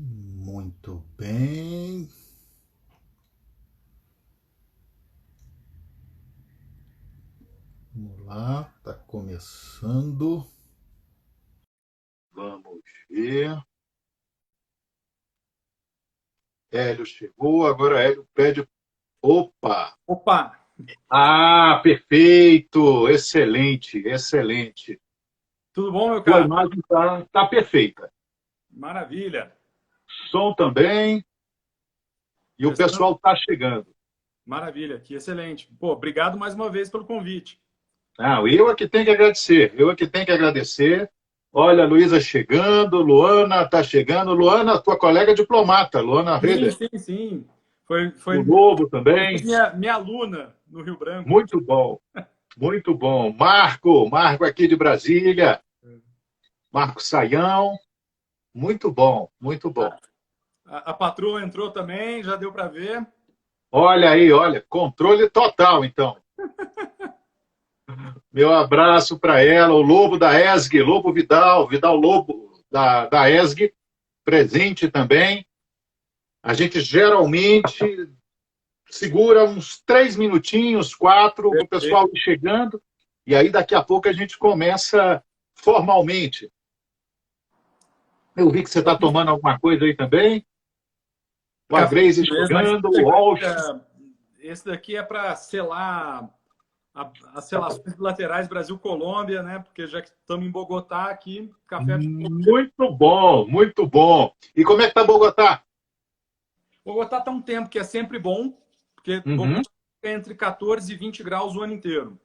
Muito bem. Vamos lá, está começando. Vamos ver. Hélio chegou, agora Hélio pede. Opa! Opa, Ah, perfeito! Excelente, excelente. tudo bom, meu Tua caro? imagem está perfeita. Maravilha. Som também, e o Testando. pessoal está chegando. Maravilha, que excelente. Pô, obrigado mais uma vez pelo convite. Não, eu é que tenho que agradecer, eu é que tenho que agradecer. Olha, a Luísa chegando, Luana está chegando. Luana, tua colega diplomata, Luana Sim, Reder. sim, sim. Foi, O foi, Lobo foi também. minha aluna no Rio Branco. Muito bom, muito bom. Marco aqui de Brasília, Marco Saião, muito bom, muito bom. A patroa entrou também, já deu para ver. Olha aí, olha, controle total, então. Meu abraço para ela, o Lobo da ESG, Lobo Vidal, Vidal Lobo da ESG, presente também. A gente geralmente segura uns 3 minutinhos, 4, para o pessoal ir chegando, e aí daqui a pouco a gente começa formalmente. Eu vi que você está tomando alguma coisa aí também. O Café Agreise mesmo, mas chegando, o Walsh. esse daqui é para selar as relações bilaterais Brasil-Colômbia, né? Porque já que estamos em Bogotá aqui, café de Muito bom, muito bom. E como é que tá Bogotá? Bogotá está um tempo que é sempre bom, porque Uhum. Bogotá é entre 14 e 20 graus o ano inteiro.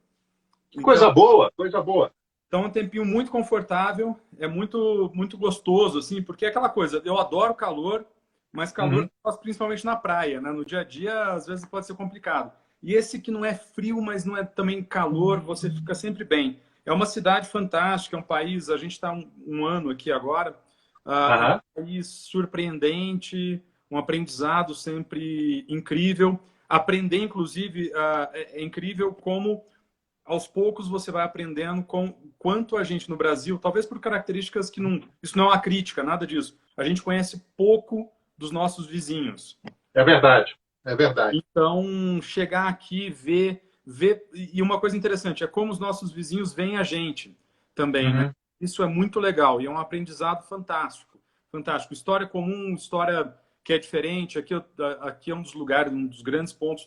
Então, Coisa boa, coisa boa. então é um tempinho muito confortável, é muito gostoso, assim, porque é aquela coisa, eu adoro calor, mas calor Uhum. eu gosto principalmente na praia, né? No dia a dia, às vezes pode ser complicado. E esse que não é frio, mas não é também calor, você fica sempre bem. É uma cidade fantástica, é um país, a gente está um ano aqui agora, é um Aham. país surpreendente, um aprendizado sempre incrível. Aprender, inclusive, é incrível como aos poucos você vai aprendendo com quanto a gente no Brasil, talvez por características que não, isso não é uma crítica, nada disso. A gente conhece pouco dos nossos vizinhos. É verdade, é verdade. Então, chegar aqui, ver, e uma coisa interessante é como os nossos vizinhos veem a gente também, né? Uhum. Isso é muito legal e é um aprendizado fantástico, fantástico. História comum, história que é diferente. Aqui é um dos lugares, um dos grandes pontos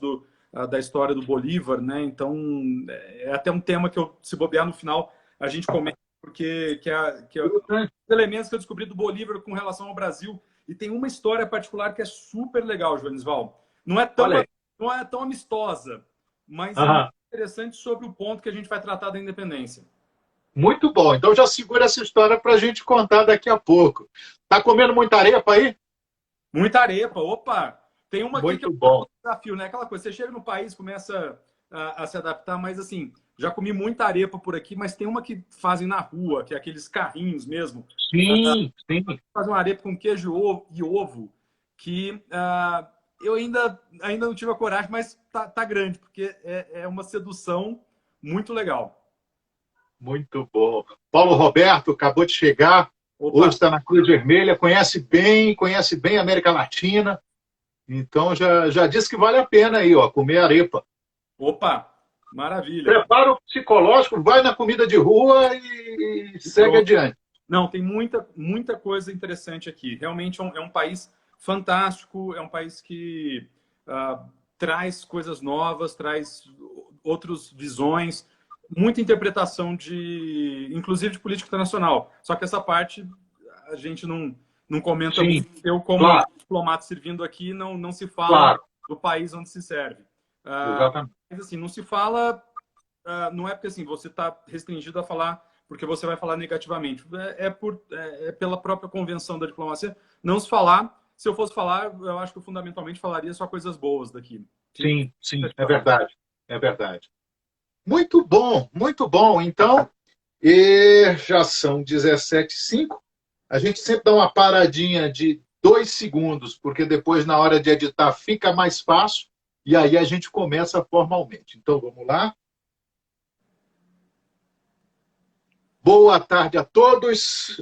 da história do Bolívar, né? Então, é até um tema que eu, se bobear no final, a gente comenta, porque que é os elementos que eu descobri do Bolívar com relação ao Brasil. E tem uma história particular que é super legal, Joanisval. Não é tão, Olha aí. não é tão amistosa, mas é muito Aham. interessante sobre o ponto que a gente vai tratar da independência. Muito bom. Então já segura essa história para a gente contar daqui a pouco. Tá comendo muita arepa aí? Muita arepa, opa! Tem uma aqui que é Muito um bom. desafio, né? Aquela coisa, você chega no país, começa a se adaptar, mas assim, já comi muita arepa por aqui, mas tem uma que fazem na rua, que é aqueles carrinhos mesmo. Sim, sim. Fazem uma arepa com queijo e ovo, que eu ainda não tive a coragem, mas tá grande, porque é uma sedução muito legal. Muito bom. Paulo Roberto acabou de chegar. Hoje Opa, está na Cruz Vermelha, conhece bem a América Latina. Então já disse que vale a pena aí, ó, comer arepa. opa, maravilha. Prepara o psicológico, vai na comida de rua e E segue pronto. adiante. Não, tem muita coisa interessante aqui. Realmente é um país fantástico, é um país que traz coisas novas, traz outras visões, muita interpretação inclusive de política internacional. Só que essa parte a gente não comenta Sim, muito. Eu, como claro, diplomata servindo aqui, não se fala claro, do país onde se serve. exatamente. Mas assim, não se fala não é porque assim, você está restringido a falar porque você vai falar negativamente. É pela própria convenção da diplomacia não se falar. Se eu fosse falar, eu acho que eu fundamentalmente falaria só coisas boas daqui. Sim, sim, é Efetivamente. verdade, é verdade. Muito bom, muito bom. Então, já são 17h05. A gente sempre dá uma paradinha de 2 segundos, porque depois, na hora de editar, fica mais fácil, e aí a gente começa formalmente. Então, vamos lá. Boa tarde a todos.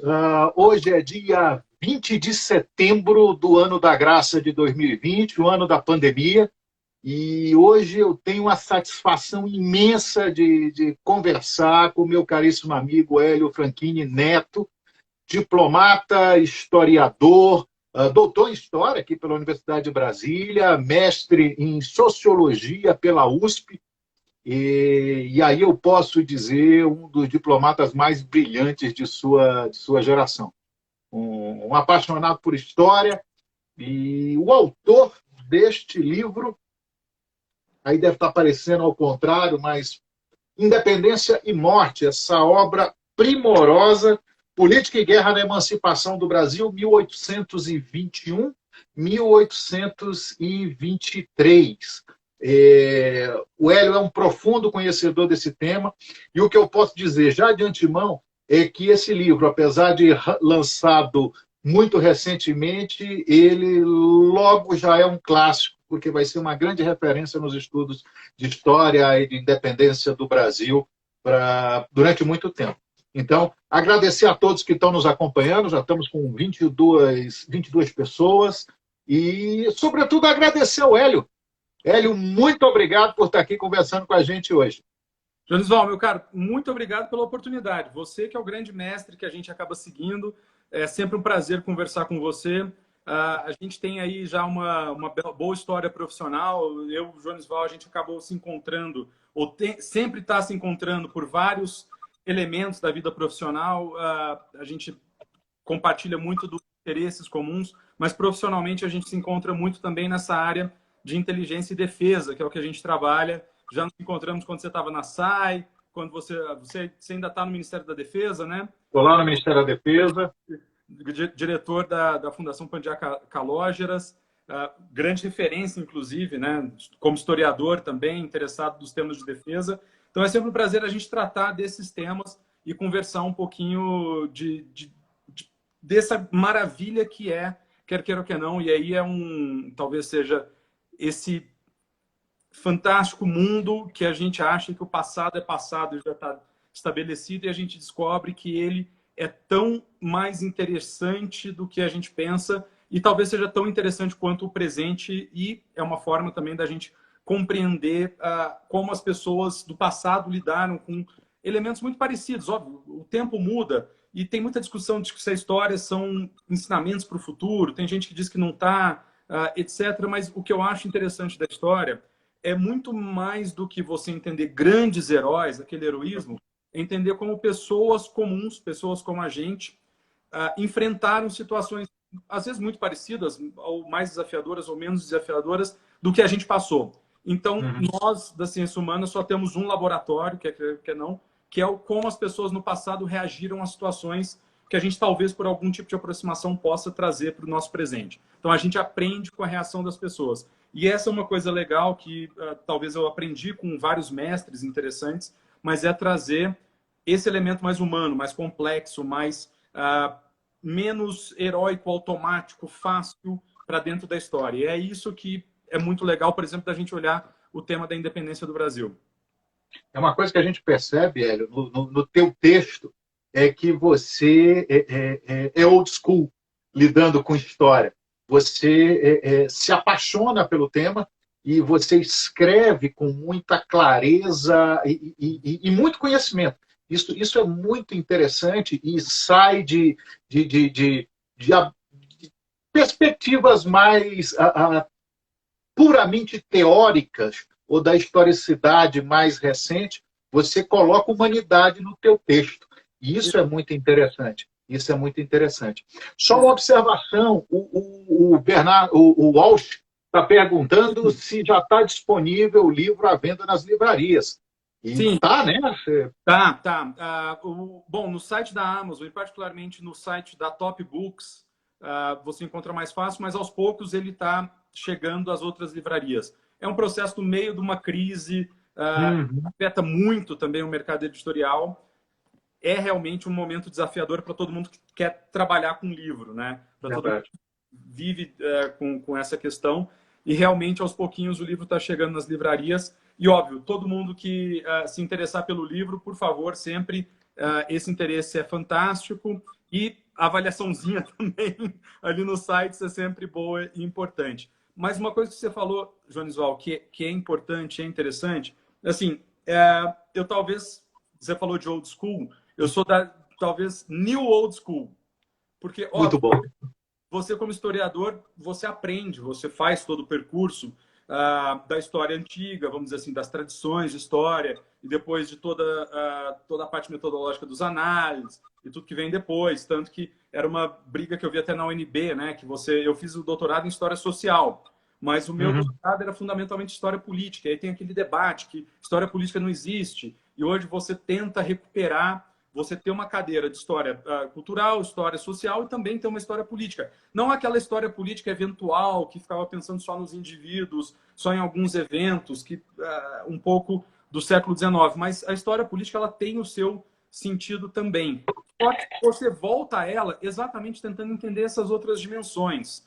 Hoje é dia 20 de setembro do ano da graça de 2020, o ano da pandemia, e hoje eu tenho a satisfação imensa de conversar com o meu caríssimo amigo Hélio Franchini Neto, diplomata, historiador, doutor em História aqui pela Universidade de Brasília, mestre em Sociologia pela USP, e aí eu posso dizer um dos diplomatas mais brilhantes de sua geração. Um apaixonado por história, e o autor deste livro, aí deve estar aparecendo ao contrário, mas Independência e Morte, essa obra primorosa, Política e Guerra na Emancipação do Brasil, 1821-1823. O Hélio é um profundo conhecedor desse tema, e o que eu posso dizer já de antemão é que esse livro, apesar de lançado muito recentemente, ele logo já é um clássico, porque vai ser uma grande referência nos estudos de história e de independência do Brasil durante muito tempo. Então, agradecer a todos que estão nos acompanhando, já estamos com 22 pessoas, e, sobretudo, agradecer ao Hélio. Hélio, muito obrigado por estar aqui conversando com a gente hoje. Jonisval, meu caro, muito obrigado pela oportunidade. Você que é o grande mestre que a gente acaba seguindo, é sempre um prazer conversar com você. A gente tem aí já uma boa história profissional. Eu, Jonisval, a gente acabou se encontrando, sempre está se encontrando por vários elementos da vida profissional. A gente compartilha muito dos interesses comuns, mas profissionalmente a gente se encontra muito também nessa área de inteligência e defesa, que é o que a gente trabalha. Já nos encontramos quando você estava na SAI, quando você ainda está no Ministério da Defesa, né? Estou lá no Ministério da Defesa. Diretor da Fundação Pandiá Calógeras, grande referência, inclusive, né? Como historiador também, interessado nos temas de defesa. Então é sempre um prazer a gente tratar desses temas e conversar um pouquinho dessa maravilha que é, quer queira ou quer não, e aí talvez seja esse fantástico mundo que a gente acha que o passado é passado e já está estabelecido, e a gente descobre que ele é tão mais interessante do que a gente pensa, e talvez seja tão interessante quanto o presente, e é uma forma também da gente compreender como as pessoas do passado lidaram com elementos muito parecidos. Óbvio, o tempo muda, e tem muita discussão de que se a história são ensinamentos para o futuro, tem gente que diz que não está, etc. Mas o que eu acho interessante da história é muito mais do que você entender grandes heróis, aquele heroísmo, é entender como pessoas comuns, pessoas como a gente, enfrentaram situações, às vezes, muito parecidas, ou mais desafiadoras ou menos desafiadoras, do que a gente passou. Então, nós, da ciência humana, só temos um laboratório, que é como as pessoas no passado reagiram a situações que a gente, talvez, por algum tipo de aproximação, possa trazer para o nosso presente. Então, a gente aprende com a reação das pessoas. E essa é uma coisa legal que talvez eu aprendi com vários mestres interessantes, mas é trazer esse elemento mais humano, mais complexo, mais menos heróico, automático, fácil para dentro da história. E é isso que é muito legal, por exemplo, da gente olhar o tema da independência do Brasil. É uma coisa que a gente percebe, Hélio, no teu texto, é que você é old school, lidando com história. Você se apaixona pelo tema e você escreve com muita clareza e muito conhecimento. Isso é muito interessante e sai de perspectivas mais puramente teóricas ou da historicidade mais recente. Você coloca humanidade no teu texto. E isso é muito interessante. Isso é muito interessante. Só uma observação: o Walsh está perguntando se já está disponível o livro à venda nas livrarias. E sim, tá, né? Tá. Bom, no site da Amazon, e particularmente no site da Top Books, você encontra mais fácil, mas aos poucos ele está chegando às outras livrarias. É um processo no meio de uma crise, afeta muito também o mercado editorial. É realmente um momento desafiador para todo mundo que quer trabalhar com livro, né? Para todo mundo que vive com essa questão. E realmente, aos pouquinhos, o livro está chegando nas livrarias. E, óbvio, todo mundo que se interessar pelo livro, por favor, sempre, esse interesse é fantástico. E a avaliaçãozinha também ali no site é sempre boa e importante. Mas uma coisa que você falou, Jonisval, que é importante, é interessante, assim, eu talvez, você falou de old school, eu sou da, talvez, new old school. Porque, Muito óbvio, bom. você como historiador, você aprende, você faz todo o percurso da história antiga, vamos dizer assim, das tradições de história, e depois de toda a parte metodológica dos análises, e tudo que vem depois. Tanto que era uma briga que eu vi até na UNB, né? Que eu fiz o doutorado em História Social, mas o meu doutorado era fundamentalmente História Política. E aí tem aquele debate que História Política não existe, e hoje você tenta recuperar, você ter uma cadeira de história cultural, história social e também ter uma história política. Não aquela história política eventual, que ficava pensando só nos indivíduos, só em alguns eventos, que um pouco do século XIX. Mas a história política ela tem o seu sentido também. Só que você volta a ela exatamente tentando entender essas outras dimensões.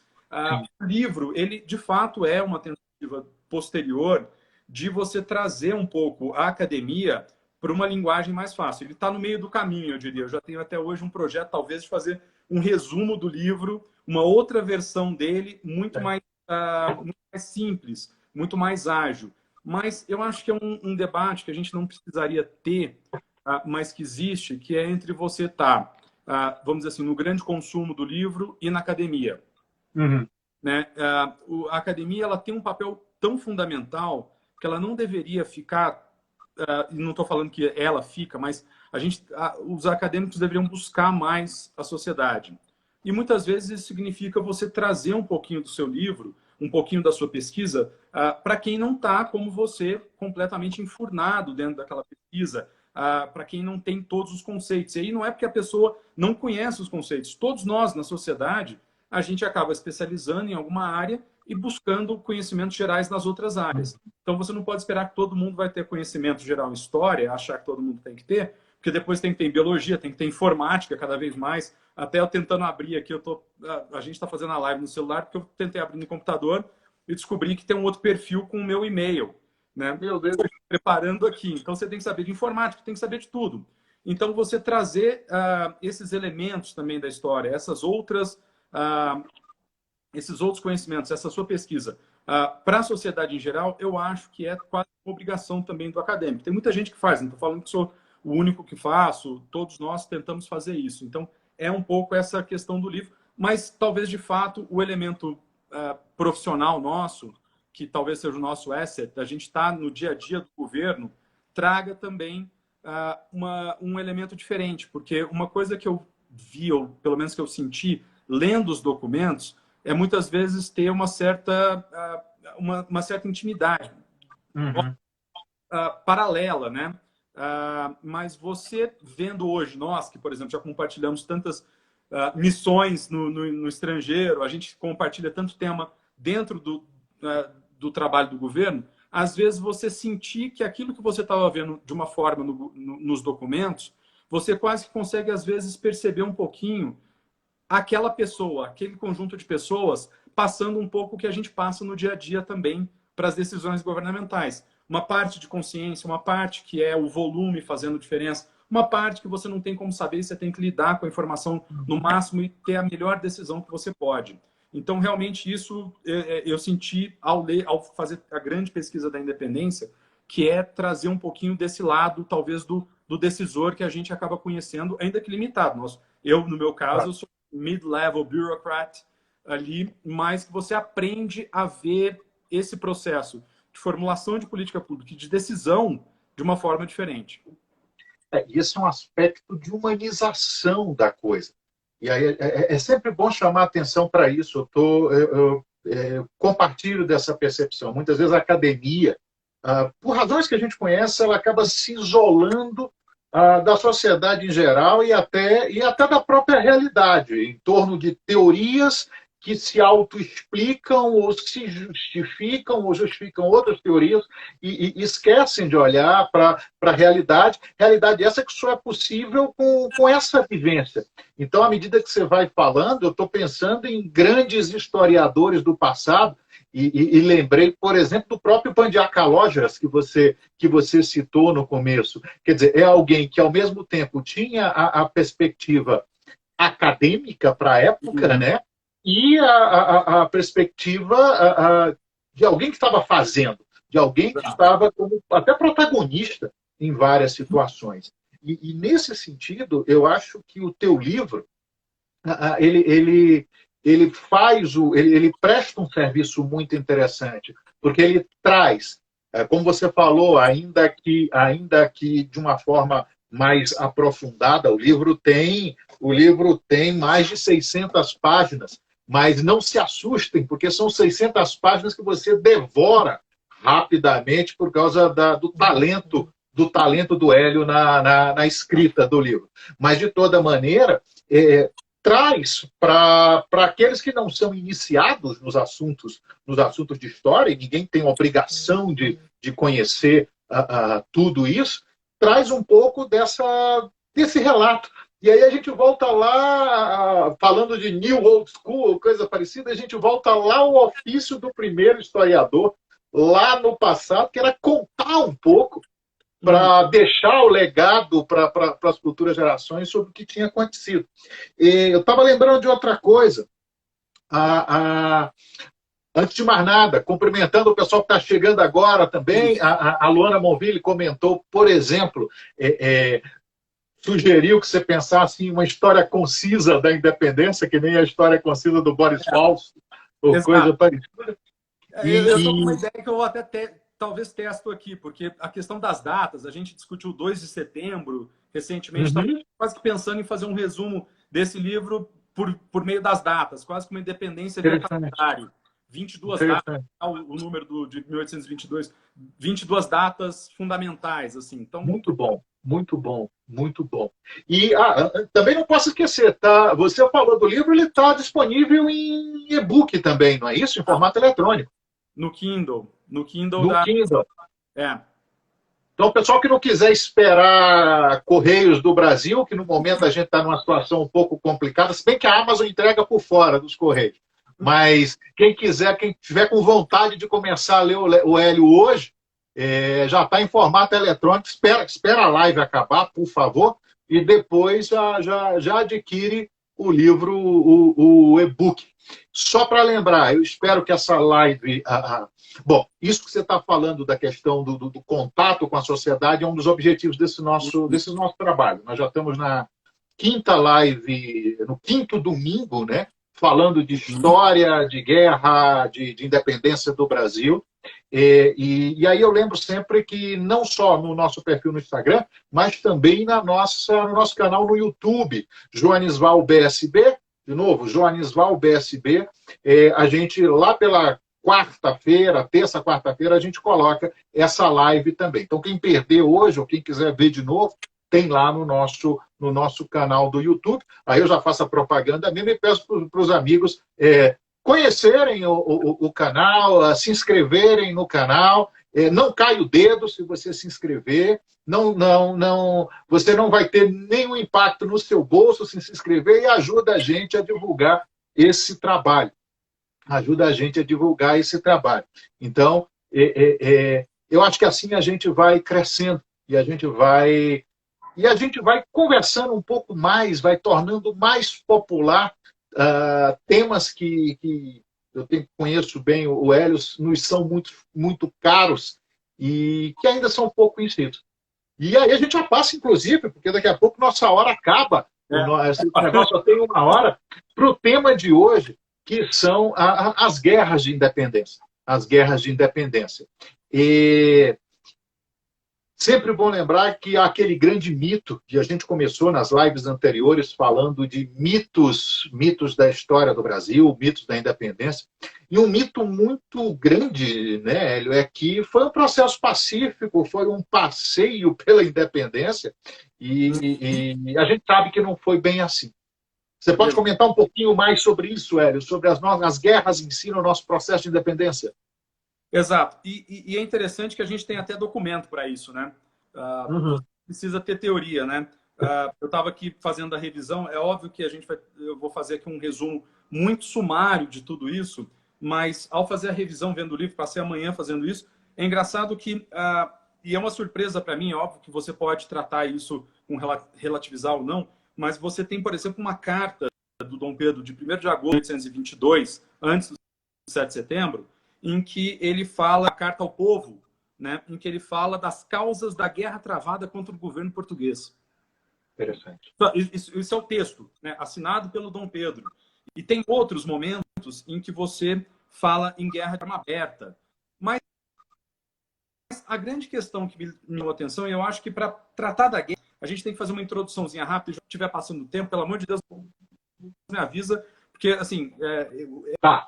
O livro, ele de fato é uma tentativa posterior de você trazer um pouco a academia para uma linguagem mais fácil. Ele está no meio do caminho, eu diria. Eu já tenho até hoje um projeto, talvez, de fazer um resumo do livro, uma outra versão dele, muito mais simples, muito mais ágil. Mas eu acho que é um debate que a gente não precisaria ter, mas que existe, que é entre você estar, vamos dizer assim, no grande consumo do livro e na academia. Né? A academia ela tem um papel tão fundamental que ela não deveria ficar não estou falando que ela fica, mas os acadêmicos deveriam buscar mais a sociedade. E muitas vezes isso significa você trazer um pouquinho do seu livro, um pouquinho da sua pesquisa, para quem não está, como você, completamente enfurnado dentro daquela pesquisa, para quem não tem todos os conceitos. E aí não é porque a pessoa não conhece os conceitos. Todos nós, na sociedade, a gente acaba especializando em alguma área e buscando conhecimentos gerais nas outras áreas. Então, você não pode esperar que todo mundo vai ter conhecimento geral em história, achar que todo mundo tem que ter, porque depois tem que ter em biologia, tem que ter informática cada vez mais. Até eu tentando abrir aqui, a gente está fazendo a live no celular, porque eu tentei abrir no computador e descobri que tem um outro perfil com o meu e-mail. Né? Meu Deus. Preparando aqui. Então, você tem que saber de informática, tem que saber de tudo. Então, você trazer esses elementos também da história, esses outros conhecimentos, essa sua pesquisa, para a sociedade em geral, eu acho que é quase uma obrigação também do acadêmico. Tem muita gente que faz, não estou falando que sou o único que faço, todos nós tentamos fazer isso. Então, é um pouco essa questão do livro, mas talvez, de fato, o elemento profissional nosso, que talvez seja o nosso asset, a gente está no dia a dia do governo, traga também um elemento diferente, porque uma coisa que eu vi, ou pelo menos que eu senti, lendo os documentos, é muitas vezes ter uma certa intimidade paralela, né? Mas você vendo hoje, nós que, por exemplo, já compartilhamos tantas missões no estrangeiro, a gente compartilha tanto tema dentro do trabalho do governo, às vezes você sentir que aquilo que você estava vendo de uma forma nos documentos, você quase que consegue, às vezes, perceber um pouquinho aquela pessoa, aquele conjunto de pessoas, passando um pouco o que a gente passa no dia a dia também para as decisões governamentais. Uma parte de consciência, uma parte que é o volume fazendo diferença, uma parte que você não tem como saber, você tem que lidar com a informação no máximo e ter a melhor decisão que você pode. Então, realmente, isso eu senti ao fazer a grande pesquisa da independência, que é trazer um pouquinho desse lado, talvez, do decisor que a gente acaba conhecendo, ainda que limitado. Eu, no meu caso, eu sou mid-level bureaucrat ali, mas que você aprende a ver esse processo de formulação de política pública e de decisão de uma forma diferente. Isso é um aspecto de humanização da coisa. E aí é sempre bom chamar atenção para isso. Eu compartilho dessa percepção. Muitas vezes a academia, por razões que a gente conhece, ela acaba se isolando da sociedade em geral e até da própria realidade, em torno de teorias que se autoexplicam ou se justificam ou justificam outras teorias e esquecem de olhar para a realidade essa que só é possível com essa vivência. Então, à medida que você vai falando, eu estou pensando em grandes historiadores do passado e lembrei, por exemplo, do próprio Pandiar Calogero, que você citou no começo. Quer dizer, é alguém que, ao mesmo tempo, tinha a perspectiva acadêmica para a época, né? E a perspectiva de alguém que estava fazendo, de alguém que estava como até protagonista em várias situações. E nesse sentido, eu acho que o teu livro ele faz ele presta um serviço muito interessante, porque ele traz, como você falou, ainda que de uma forma mais aprofundada, o livro tem mais de 600 páginas, mas não se assustem, porque são 600 páginas que você devora rapidamente por causa do talento do Hélio na escrita do livro. Mas, de toda maneira, traz para aqueles que não são iniciados nos assuntos de história, e ninguém tem obrigação de conhecer tudo isso, traz um pouco desse relato. E aí a gente volta lá, falando de New Old School, coisa parecida, a gente volta lá ao ofício do primeiro historiador, lá no passado, que era contar um pouco, para deixar o legado para as futuras gerações sobre o que tinha acontecido. E eu estava lembrando de outra coisa. Antes de mais nada, cumprimentando o pessoal que está chegando agora também, a Luana Monville comentou, por exemplo, sugeriu que você pensasse em uma história concisa da independência, que nem a história concisa do Boris Fausto, ou Exato. Coisa parecida. Eu estou com uma ideia que eu vou até talvez testo aqui, porque a questão das datas, a gente discutiu 2 de setembro recentemente, quase que pensando em fazer um resumo desse livro por meio das datas, quase que uma independência de calendário. 22 datas, o número de 1822, 22 datas fundamentais, assim. Então, muito bom, muito bom, muito bom. E também não posso esquecer, tá? Você falou do livro, ele está disponível em e-book também, não é isso? Em formato eletrônico. No Kindle. No Kindle. Kindle. É. Então, o pessoal que não quiser esperar Correios do Brasil, que no momento a gente está numa situação um pouco complicada, se bem que a Amazon entrega por fora dos Correios. Mas quem quiser, quem tiver com vontade de começar a ler o Hélio hoje, já está em formato eletrônico. Espera a live acabar, por favor, e depois já adquire o livro, o e-book. Só para lembrar, eu espero que essa live... Bom, isso que você está falando da questão do contato com a sociedade é um dos objetivos desse nosso trabalho. Nós já estamos na 5ª live, no 5º domingo, né? Falando de história, de guerra, de independência do Brasil. E aí eu lembro sempre que não só no nosso perfil no Instagram, mas também no nosso canal no YouTube, Joanisval BSB, de novo, Joanisval BSB, a gente lá pela terça, quarta-feira, a gente coloca essa live também. Então, quem perder hoje, ou quem quiser ver de novo, tem lá no nosso canal do YouTube. Aí eu já faço a propaganda mesmo e peço para os amigos conhecerem o canal, se inscreverem no canal. Não cai o dedo se você se inscrever. Você não vai ter nenhum impacto no seu bolso se inscrever, e ajuda a gente a divulgar esse trabalho. Então, eu acho que assim a gente vai crescendo e a gente vai conversando um pouco mais, vai tornando mais popular temas que eu conheço bem, o Hélio, nos são muito, muito caros e que ainda são pouco conhecidos. E aí a gente já passa, inclusive, porque daqui a pouco nossa hora acaba, esse negócio só tem 1 hora, para o tema de hoje, que são as guerras de independência. As guerras de independência. E sempre bom lembrar que há aquele grande mito, que a gente começou nas lives anteriores falando de mitos da história do Brasil, mitos da independência. E um mito muito grande, né, Hélio, é que foi um processo pacífico, foi um passeio pela independência, e a gente sabe que não foi bem assim. Você pode comentar um pouquinho mais sobre isso, Hélio, sobre as guerras em si no nosso processo de independência? Exato. E é interessante que a gente tem até documento para isso, né? Precisa ter teoria, né? Eu estava aqui fazendo a revisão. É óbvio que eu vou fazer aqui um resumo muito sumário de tudo isso, mas ao fazer a revisão, vendo o livro, passei amanhã fazendo isso, é engraçado que... e é uma surpresa para mim, é óbvio que você pode tratar isso com relativizar ou não, mas você tem, por exemplo, uma carta do Dom Pedro de 1º de agosto de 1822, antes do 7 de setembro, em que ele fala, a carta ao povo, né, em que ele fala das causas da guerra travada contra o governo português. Interessante. Isso é o texto, né, assinado pelo Dom Pedro. E tem outros momentos em que você fala em guerra de arma aberta. Mas a grande questão que me chamou a atenção, e eu acho que para tratar da guerra, a gente tem que fazer uma introduçãozinha rápida. Se estiver passando o tempo, pelo amor de Deus, me avisa, porque assim, Tá.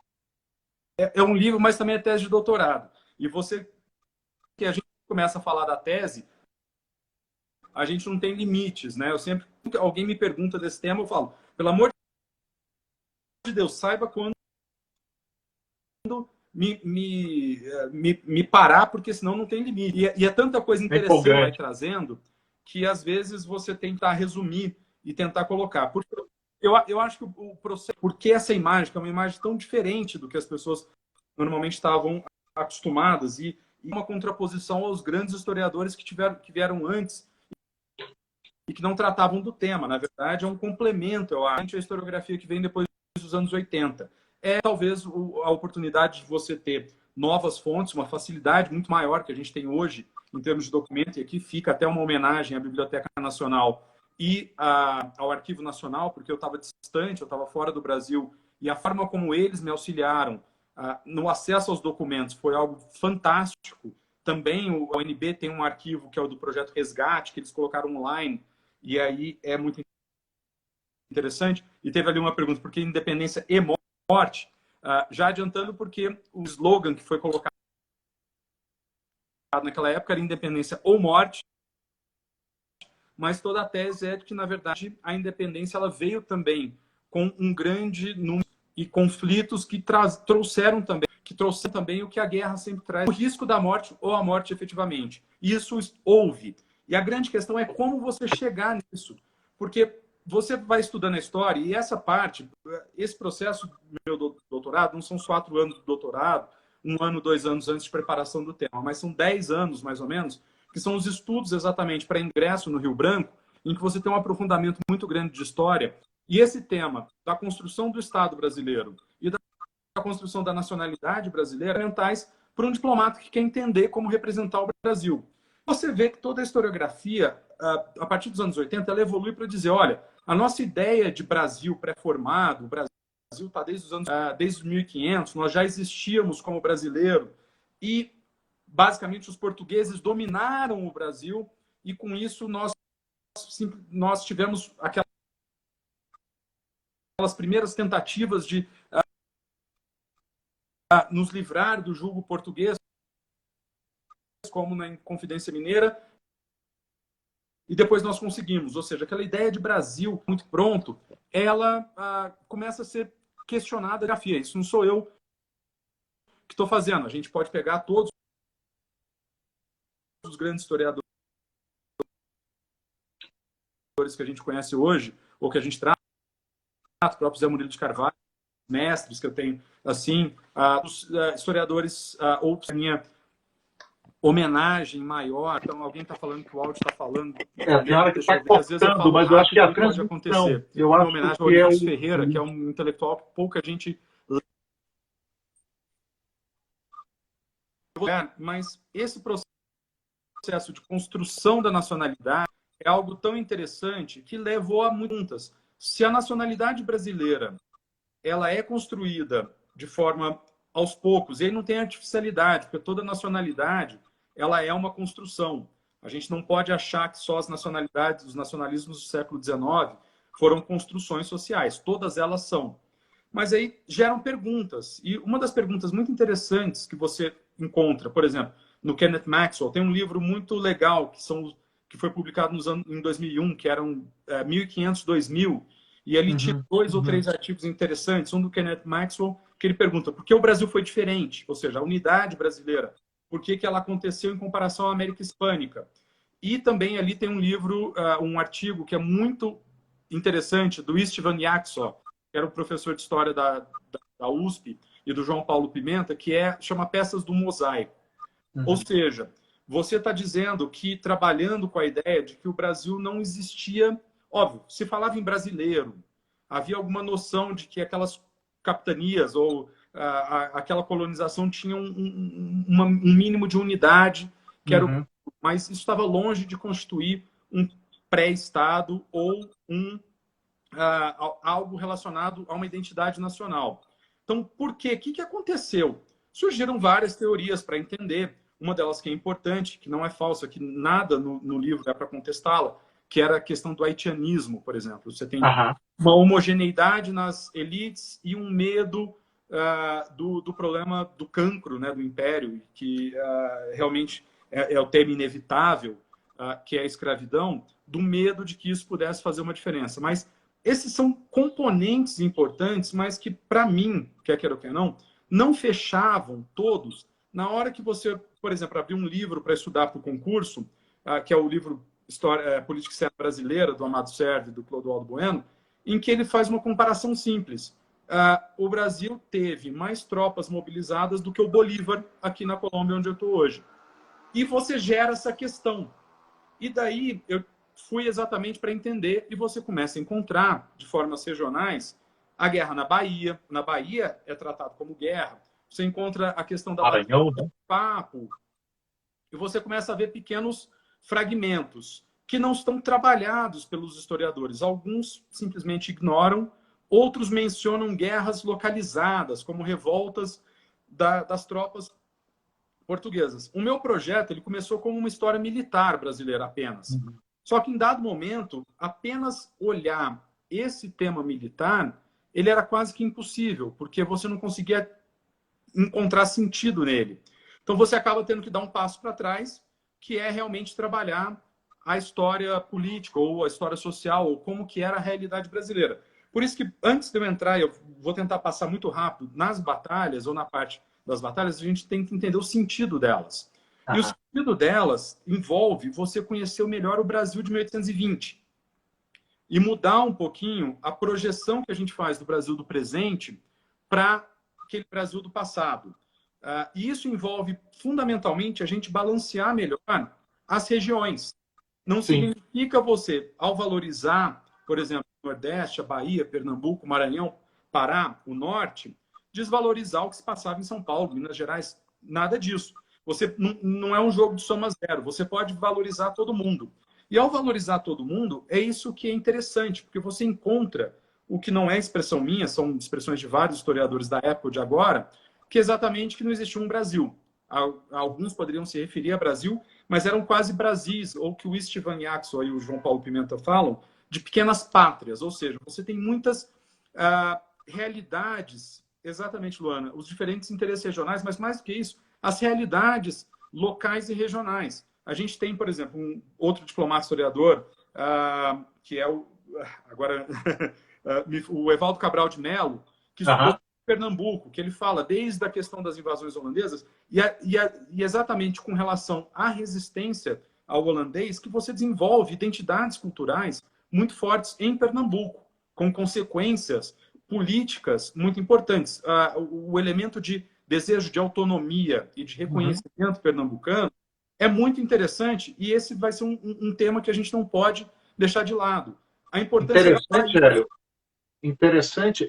é um livro, mas também é tese de doutorado. E que a gente começa a falar da tese, a gente não tem limites, né? Eu sempre, alguém me pergunta desse tema, eu falo, pelo amor de Deus, saiba quando me parar, porque senão não tem limite. E é tanta coisa interessante que vai trazendo que às vezes você tem que resumir e tentar colocar. Porque eu acho que o processo, porque essa imagem, que é uma imagem tão diferente do que as pessoas normalmente estavam acostumadas, e uma contraposição aos grandes historiadores que vieram antes e que não tratavam do tema. Na verdade, é um complemento, eu acho, à historiografia que vem depois dos anos 80. É talvez a oportunidade de você ter novas fontes, uma facilidade muito maior que a gente tem hoje em termos de documento, e aqui fica até uma homenagem à Biblioteca Nacional e ao Arquivo Nacional, porque eu estava distante, eu estava fora do Brasil, e a forma como eles me auxiliaram no acesso aos documentos foi algo fantástico. Também o ONB tem um arquivo que é o do Projeto Resgate, que eles colocaram online, e aí é muito interessante. E teve ali uma pergunta, por que independência e morte? Já adiantando, porque o slogan que foi colocado naquela época era independência ou morte, mas toda a tese é de que, na verdade, a independência ela veio também com um grande número e conflitos que trouxeram também o que a guerra sempre traz, o risco da morte ou a morte efetivamente. Isso houve. E a grande questão é como você chegar nisso. Porque você vai estudando a história e essa parte, esse processo do meu doutorado, não são os 4 anos do doutorado, 1 ano, 2 anos antes de preparação do tema, mas são 10 anos, mais ou menos, que são os estudos exatamente para ingresso no Rio Branco, em que você tem um aprofundamento muito grande de história. E esse tema da construção do Estado brasileiro e da construção da nacionalidade brasileira fundamentais para um diplomata que quer entender como representar o Brasil. Você vê que toda a historiografia, a partir dos anos 80, ela evolui para dizer, olha, a nossa ideia de Brasil pré-formado, o Brasil está desde 1500, nós já existíamos como brasileiro e, basicamente, os portugueses dominaram o Brasil e, com isso, nós tivemos aquelas primeiras tentativas de nos livrar do jugo português, como na Inconfidência Mineira, e depois nós conseguimos. Ou seja, aquela ideia de Brasil muito pronto, ela começa a ser questionada. Isso não sou eu que estou fazendo. A gente pode pegar todos os grandes historiadores que a gente conhece hoje, ou que a gente trata, o próprio Zé Murilo de Carvalho, mestres que eu tenho, assim, os historiadores, outros, a minha homenagem maior. Então, alguém está falando que o áudio está falando. Tem hora que está cortando, mas eu acho que é a transmissão. Pode acontecer. Eu acho homenagem ao Ulisses Ferreira, que é um intelectual que pouca gente. Mas esse processo de construção da nacionalidade é algo tão interessante que levou a muitas. Se a nacionalidade brasileira ela é construída de forma aos poucos, e aí não tem artificialidade, porque toda nacionalidade ela é uma construção. A gente não pode achar que só as nacionalidades, os nacionalismos do século XIX foram construções sociais. Todas elas são. Mas aí geram perguntas. E uma das perguntas muito interessantes que você encontra, por exemplo, no Kenneth Maxwell, tem um livro muito legal que foi publicado em 2001, que eram 1500, 2000, e ele tinha 2 ou 3 artigos interessantes. Um do Kenneth Maxwell, que ele pergunta por que o Brasil foi diferente, ou seja, a unidade brasileira, por que ela aconteceu em comparação à América Hispânica. E também ali tem um livro, um artigo que é muito interessante, do Istvan Yaxo, que era o professor de História da USP, e do João Paulo Pimenta, que chama Peças do Mosaico. Ou seja, você está dizendo que, trabalhando com a ideia de que o Brasil não existia, Óbvio, se falava em brasileiro, havia alguma noção de que aquelas capitanias ou aquela colonização tinha um mínimo de unidade, que era Uhum. mas isso estava longe de constituir um pré-estado ou algo relacionado a uma identidade nacional. Então, por quê? O que aconteceu? Surgiram várias teorias para entender. Uma delas que é importante, que não é falsa, que nada no livro é para contestá-la, que era a questão do haitianismo, por exemplo. Você tem uma homogeneidade nas elites e um medo do problema do cancro, né, do império, que realmente é o tema inevitável, que é a escravidão, do medo de que isso pudesse fazer uma diferença. Mas esses são componentes importantes, mas que, para mim, quer queira ou quer não fechavam todos na hora que você, por exemplo, abriu um livro para estudar para o concurso, que é o livro Política Externa Brasileira, do Amado Servo e do Clodoaldo Bueno, em que ele faz uma comparação simples. O Brasil teve mais tropas mobilizadas do que o Bolívar aqui na Colômbia, onde eu estou hoje. E você gera essa questão. E daí eu fui exatamente para entender, e você começa a encontrar, de formas regionais, a guerra na Bahia. Na Bahia é tratado como guerra. Você encontra a questão da Maranhão, né? Papo, e você começa a ver pequenos fragmentos que não estão trabalhados pelos historiadores. Alguns simplesmente ignoram, outros mencionam guerras localizadas, como revoltas das tropas portuguesas. O meu projeto ele começou como uma história militar brasileira apenas. Só que em dado momento, apenas olhar esse tema militar, ele era quase que impossível, porque você não conseguia encontrar sentido nele. Então você acaba tendo que dar um passo para trás, que é realmente trabalhar a história política ou a história social, ou como que era a realidade brasileira. Por isso que, antes de eu entrar, eu vou tentar passar muito rápido nas batalhas, ou na parte das batalhas, a gente tem que entender o sentido delas. E o sentido delas envolve você conhecer melhor o Brasil de 1820 e mudar um pouquinho a projeção que a gente faz do Brasil do presente para aquele Brasil do passado. E isso envolve, fundamentalmente, a gente balancear melhor as regiões. Não significa você, ao valorizar, por exemplo, o Nordeste, a Bahia, Pernambuco, Maranhão, Pará, o Norte, desvalorizar o que se passava em São Paulo, Minas Gerais. Nada disso. Você não é um jogo de soma zero. Você pode valorizar todo mundo. E ao valorizar todo mundo, é isso que é interessante, porque você encontra o que não é expressão minha, são expressões de vários historiadores da época ou de agora, que é exatamente que não existia um Brasil. Alguns poderiam se referir a Brasil, mas eram quase Brasis, ou que o Istvan Yaxo e o João Paulo Pimenta falam, de pequenas pátrias. Ou seja, você tem muitas realidades, exatamente, Luana, os diferentes interesses regionais, mas mais do que isso, as realidades locais e regionais. A gente tem, por exemplo, um outro diplomata historiador, que é agora o Evaldo Cabral de Mello, que estudou Pernambuco, que ele fala desde a questão das invasões holandesas e exatamente com relação à resistência ao holandês, que você desenvolve identidades culturais muito fortes em Pernambuco, com consequências políticas muito importantes. O elemento de desejo de autonomia e de reconhecimento pernambucano é muito interessante e esse vai ser um tema que a gente não pode deixar de lado. A importância Interessante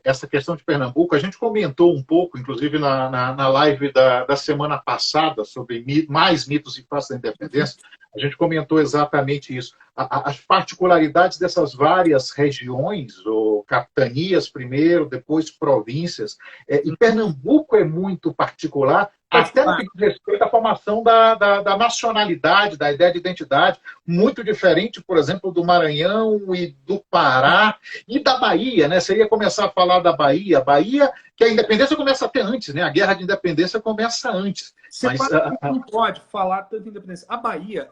essa questão de Pernambuco. A gente comentou um pouco, inclusive na live da semana passada, sobre mais mitos e fatos da independência. A gente comentou exatamente isso. As particularidades dessas várias regiões, ou capitanias primeiro, depois províncias. E Pernambuco é muito particular, até no que diz respeito à formação da nacionalidade, da ideia de identidade, muito diferente, por exemplo, do Maranhão e do Pará e da Bahia, né? Você ia começar a falar da Bahia, que a independência começa até antes, né? A guerra de independência começa antes. Mas não pode falar tanto de independência. A Bahia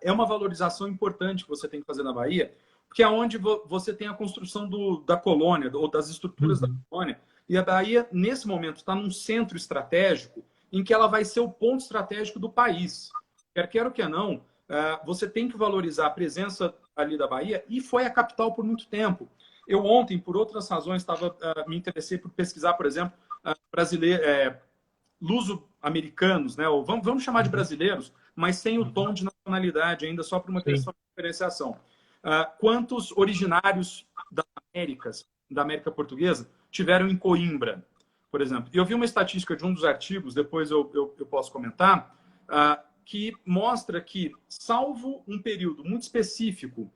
é uma valorização importante que você tem que fazer na Bahia, porque é onde você tem a construção da colônia, ou das estruturas da colônia. E a Bahia, nesse momento, está num centro estratégico em que ela vai ser o ponto estratégico do país. Quer queira ou quer não, você tem que valorizar a presença ali da Bahia, e foi a capital por muito tempo. Eu ontem, por outras razões, me interessei por pesquisar, por exemplo, luso-americanos, né? Ou vamos chamar de brasileiros, mas sem o tom de nacionalidade ainda, só por uma questão de diferenciação. Quantos originários das Américas, da América Portuguesa, tiveram em Coimbra, por exemplo? E eu vi uma estatística de um dos artigos, depois eu posso comentar, que mostra que, salvo um período muito específico,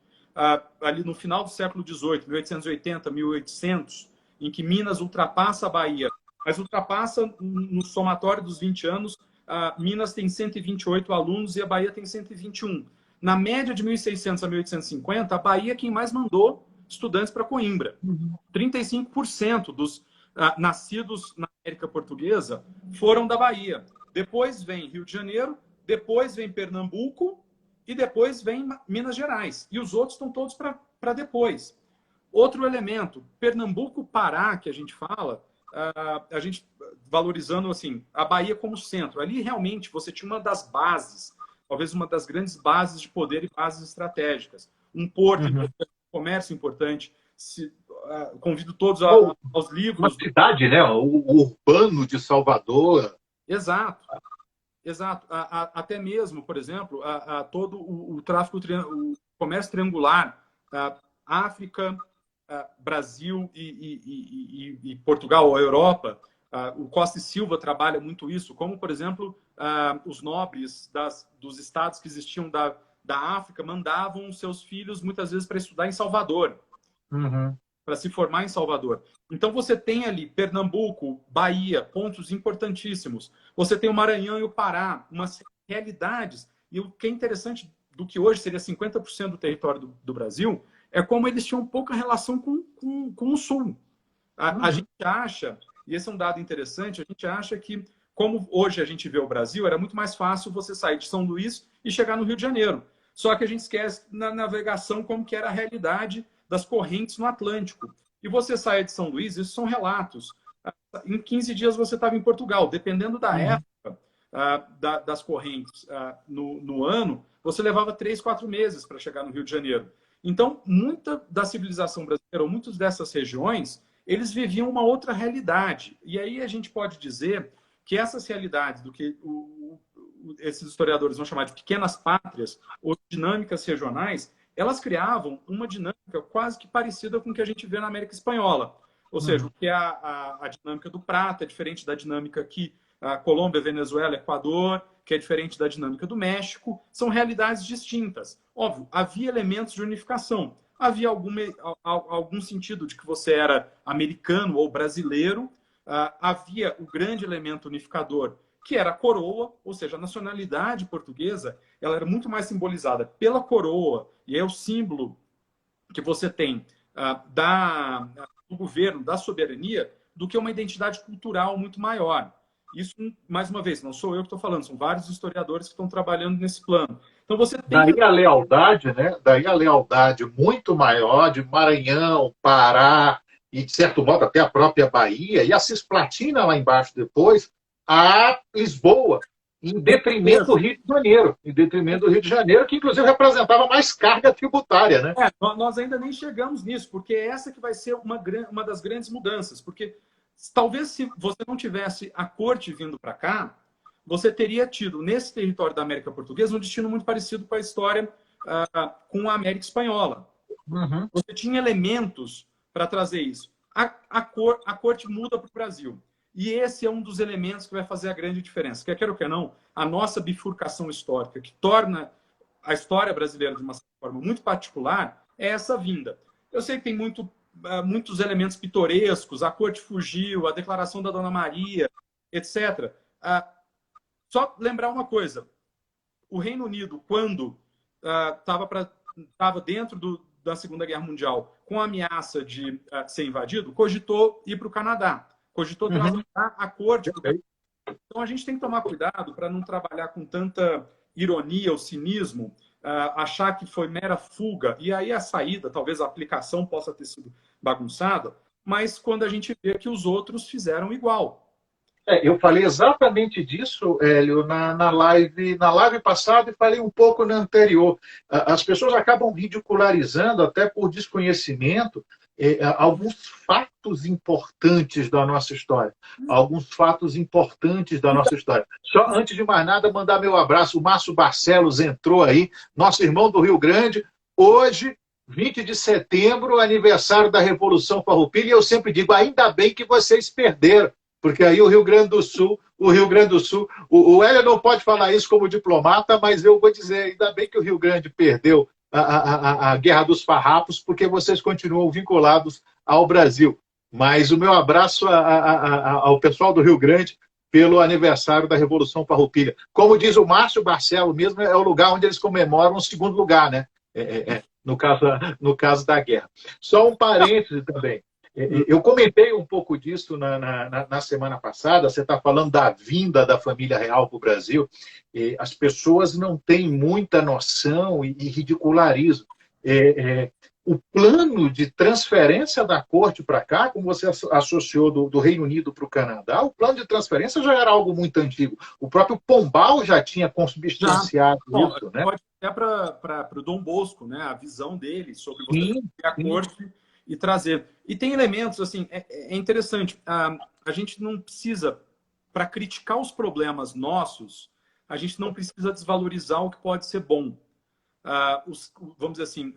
ali no final do século XVIII, 1880, 1800, em que Minas ultrapassa a Bahia, mas ultrapassa no somatório dos 20 anos, Minas tem 128 alunos e a Bahia tem 121. Na média de 1600 a 1850, a Bahia é quem mais mandou estudantes para Coimbra. 35% dos nascidos na América Portuguesa foram da Bahia. Depois vem Rio de Janeiro, depois vem Pernambuco e depois vem Minas Gerais. E os outros estão todos para depois. Outro elemento, Pernambuco, Pará, que a gente fala, a gente valorizando assim, a Bahia como centro. Ali realmente você tinha uma das bases, talvez uma das grandes bases de poder e bases estratégicas. Um porto importante, um comércio importante. Convido todos aos livros. Uma cidade, né? O urbano de Salvador. Exato. Exato. Até mesmo, por exemplo, todo o tráfico, o comércio triangular, África, Brasil e Portugal, ou Europa. O Costa e Silva trabalha muito isso, como, por exemplo, os nobres dos estados que existiam da África mandavam seus filhos, muitas vezes, para estudar em Salvador, para se formar em Salvador. Então, você tem ali Pernambuco, Bahia, pontos importantíssimos. Você tem o Maranhão e o Pará, umas realidades. E o que é interessante do que hoje seria 50% do território do Brasil é como eles tinham pouca relação com o Sul. A gente acha, e esse é um dado interessante, a gente acha que, como hoje a gente vê o Brasil, era muito mais fácil você sair de São Luís e chegar no Rio de Janeiro. Só que a gente esquece na navegação como que era a realidade das correntes no Atlântico. E você sai de São Luís, isso são relatos. Em 15 dias você estava em Portugal. Dependendo da época das correntes no ano, você levava 3, 4 meses para chegar no Rio de Janeiro. Então, muita da civilização brasileira, ou muitas dessas regiões, eles viviam uma outra realidade. E aí a gente pode dizer que essas realidades, do que esses historiadores vão chamar de pequenas pátrias, ou dinâmicas regionais, elas criavam uma dinâmica quase que parecida com o que a gente vê na América Espanhola. Ou seja, o que é a dinâmica do Prata é diferente da dinâmica que a Colômbia, Venezuela, Equador, que é diferente da dinâmica do México. São realidades distintas. Óbvio, havia elementos de unificação. Havia algum sentido de que você era americano ou brasileiro. Havia o grande elemento unificador, que era a coroa, ou seja, a nacionalidade portuguesa, ela era muito mais simbolizada pela coroa, e é o símbolo que você tem do governo, da soberania, do que uma identidade cultural muito maior. Isso, mais uma vez, não sou eu que estou falando, são vários historiadores que estão trabalhando nesse plano. Então você tem Daí a lealdade, né? Daí a lealdade muito maior de Maranhão, Pará e, de certo modo, até a própria Bahia, e a Cisplatina lá embaixo depois, a Lisboa, em detrimento do Rio de Janeiro. Em detrimento do Rio de Janeiro, que inclusive representava mais carga tributária, né? Nós ainda nem chegamos nisso, porque essa que vai ser uma das grandes mudanças. Porque talvez se você não tivesse a corte vindo para cá, você teria tido, nesse território da América Portuguesa, um destino muito parecido com a história com a América Espanhola. Você tinha elementos para trazer isso. A corte muda para o Brasil. E esse é um dos elementos que vai fazer a grande diferença. Quer queira ou quer não, a nossa bifurcação histórica, que torna a história brasileira de uma forma muito particular, é essa vinda. Eu sei que tem muitos elementos pitorescos, a corte fugiu, a declaração da Dona Maria, etc. Só lembrar uma coisa. O Reino Unido, quando estava dentro da Segunda Guerra Mundial, com a ameaça de ser invadido, cogitou ir para o Canadá. Cogitou trasladar a corte. Então, a gente tem que tomar cuidado para não trabalhar com tanta ironia ou cinismo, achar que foi mera fuga. E aí a saída, talvez a aplicação possa ter sido bagunçada, mas quando a gente vê que os outros fizeram igual. Eu falei exatamente disso, Hélio, na live passada e falei um pouco na anterior. As pessoas acabam ridicularizando, até por desconhecimento, alguns fatos importantes da nossa história. Alguns fatos importantes da nossa história. Só antes de mais nada, mandar meu abraço. O Márcio Barcelos entrou aí, nosso irmão do Rio Grande. Hoje 20 de setembro, aniversário da Revolução Farroupilha, e eu sempre digo, ainda bem que vocês perderam, porque aí o Rio Grande do Sul, o Hélio não pode falar isso como diplomata, mas eu vou dizer, ainda bem que o Rio Grande perdeu a Guerra dos Farrapos, porque vocês continuam vinculados ao Brasil. Mas o meu abraço ao pessoal do Rio Grande pelo aniversário da Revolução Farroupilha. Como diz o Márcio Barcelo mesmo, é o lugar onde eles comemoram o segundo lugar, né? No caso da guerra. Só um parêntese também. Eu comentei um pouco disso na semana passada. Você está falando da vinda da família real para o Brasil. As pessoas não têm muita noção e ridicularizam. O plano de transferência da corte para cá, como você associou do Reino Unido para o Canadá, o plano de transferência já era algo muito antigo. O próprio Pombal já tinha consubstanciado isso, né? Pode até para o Dom Bosco, né? A visão dele sobre você ter a corte e trazer. E tem elementos, assim, é interessante. A gente não precisa, para criticar os problemas nossos, a gente não precisa desvalorizar o que pode ser bom. Vamos dizer assim,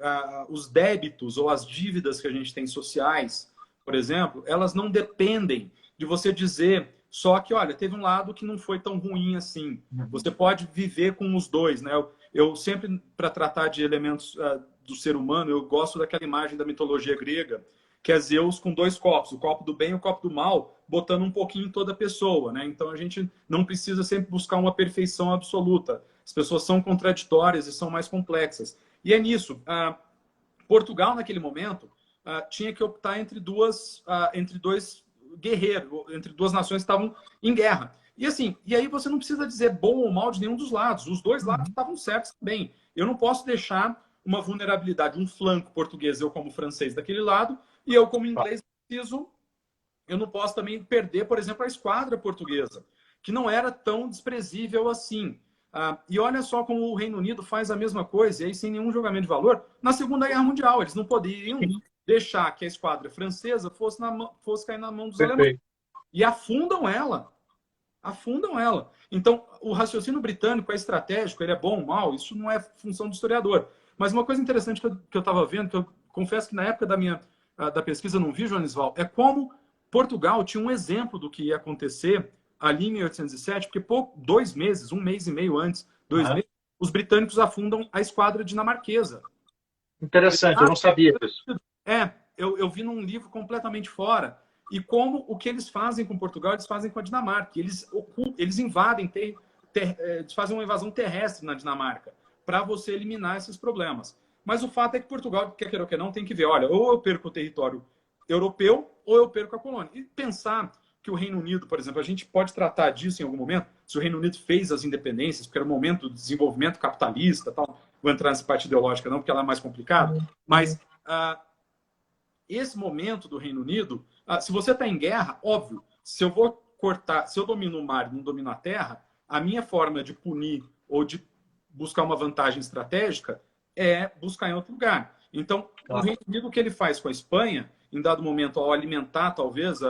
os débitos ou as dívidas que a gente tem sociais, por exemplo, elas não dependem de você dizer só que, olha, teve um lado que não foi tão ruim assim. Você pode viver com os dois, né? Eu sempre, para tratar de elementos do ser humano, eu gosto daquela imagem da mitologia grega, que é Zeus com dois copos, o copo do bem e o copo do mal, botando um pouquinho em toda pessoa, né? Então a gente não precisa sempre buscar uma perfeição absoluta. As pessoas são contraditórias e são mais complexas. E é nisso. Portugal, naquele momento, tinha que optar entre dois guerreiros, entre duas nações que estavam em guerra. E assim, e aí você não precisa dizer bom ou mal de nenhum dos lados. Os dois lados estavam certos também. Eu não posso deixar uma vulnerabilidade, um flanco português, eu como francês daquele lado, e eu como inglês eu não posso também perder, por exemplo, a esquadra portuguesa, que não era tão desprezível assim. E olha só como o Reino Unido faz a mesma coisa, e aí sem nenhum julgamento de valor, na Segunda Guerra Mundial. Eles não poderiam deixar que a esquadra francesa fosse cair na mão dos alemães. E afundam ela. Afundam ela. Então, o raciocínio britânico é estratégico, ele é bom ou mal, isso não é função do historiador. Mas uma coisa interessante que eu estava vendo, que eu confesso que na época da pesquisa eu não vi, Joanisval, é como Portugal tinha um exemplo do que ia acontecer ali em 1807, porque 2 meses, 1 mês e meio antes, 2 meses, os britânicos afundam a esquadra dinamarquesa. Interessante, eu não sabia disso. Eu vi num livro completamente fora. E como o que eles fazem com Portugal, eles fazem com a Dinamarca. Eles invadem, eles fazem uma invasão terrestre na Dinamarca para você eliminar esses problemas. Mas o fato é que Portugal, quer queira ou quer não, tem que ver, olha, ou eu perco o território europeu ou eu perco a colônia. E pensar que o Reino Unido, por exemplo, a gente pode tratar disso em algum momento, se o Reino Unido fez as independências, porque era o momento do desenvolvimento capitalista, tal. Vou entrar nessa parte ideológica não, porque ela é mais complicada, mas esse momento do Reino Unido, se você está em guerra, óbvio, se eu vou cortar, se eu domino o mar e não domino a terra, a minha forma de punir ou de buscar uma vantagem estratégica é buscar em outro lugar. Então, o Reino Unido, o que ele faz com a Espanha, em dado momento, ao alimentar, talvez,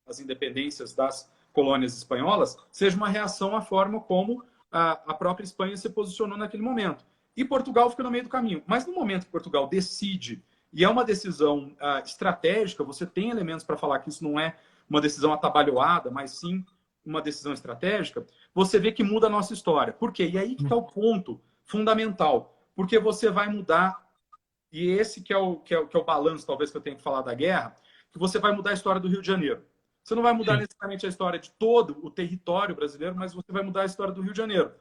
as independências das colônias espanholas, seja uma reação à forma como a própria Espanha se posicionou naquele momento. E Portugal fica no meio do caminho. Mas no momento que Portugal decide, e é uma decisão estratégica, você tem elementos para falar que isso não é uma decisão atabalhoada, mas sim uma decisão estratégica, você vê que muda a nossa história. Por quê? E aí que está o ponto fundamental. Porque você vai mudar, e esse que é o balanço, talvez, que eu tenho que falar da guerra, que você vai mudar a história do Rio de Janeiro. Você não vai mudar necessariamente a história de todo o território brasileiro, mas você vai mudar a história do Rio de Janeiro.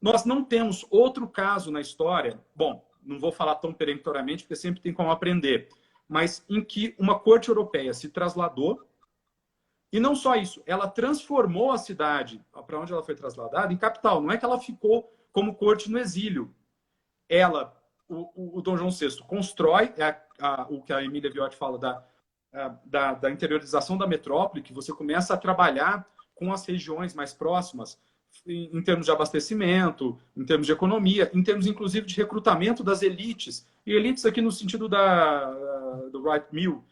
Nós não temos outro caso na história, bom, não vou falar tão peremptoriamente, porque sempre tem como aprender, mas em que uma corte europeia se trasladou, e não só isso, ela transformou a cidade, para onde ela foi trasladada, em capital. Não é que ela ficou como corte no exílio. O Dom João VI constrói o que a Emília Viotti fala da interiorização da metrópole, que você começa a trabalhar com as regiões mais próximas, em termos de abastecimento, em termos de economia, em termos, inclusive, de recrutamento das elites. E elites aqui no sentido do Wright Mill,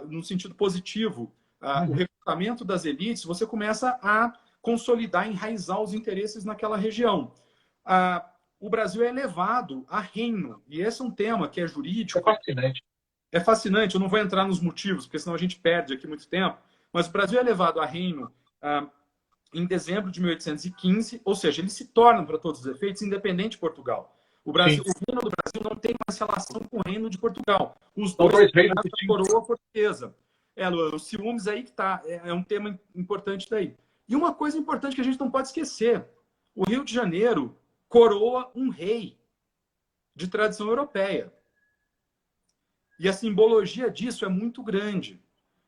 no sentido positivo. O recrutamento das elites, você começa a consolidar, enraizar os interesses naquela região. o Brasil é elevado a reino. E esse é um tema que é jurídico. É fascinante. É fascinante, eu não vou entrar nos motivos, porque senão a gente perde aqui muito tempo, mas o Brasil é elevado a reino em dezembro de 1815, ou seja, ele se torna, para todos os efeitos, independente de Portugal. O Brasil, o reino do Brasil não tem mais relação com o reino de Portugal. Os dois reinos da coroa portuguesa. Os ciúmes aí que está, é um tema importante daí. E uma coisa importante que a gente não pode esquecer, o Rio de Janeiro coroa um rei de tradição europeia. E a simbologia disso é muito grande.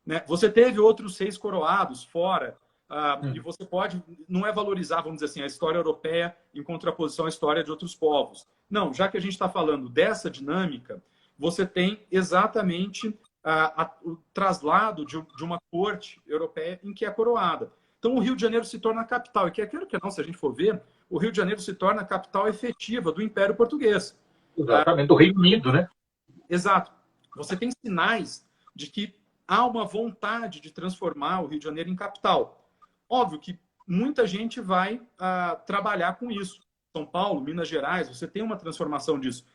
Né? Você teve outros reis coroados fora, e você pode, não é valorizar, vamos dizer assim, a história europeia em contraposição à história de outros povos. Não, já que a gente está falando dessa dinâmica, você tem exatamente o traslado de uma corte europeia em que é coroada. Então, o Rio de Janeiro se torna a capital. E quer queira que não, se a gente for ver, o Rio de Janeiro se torna a capital efetiva do Império Português. Exatamente, do Reino Unido, né? Exato. Você tem sinais de que há uma vontade de transformar o Rio de Janeiro em capital. Óbvio que muita gente vai trabalhar com isso. São Paulo, Minas Gerais, você tem uma transformação disso.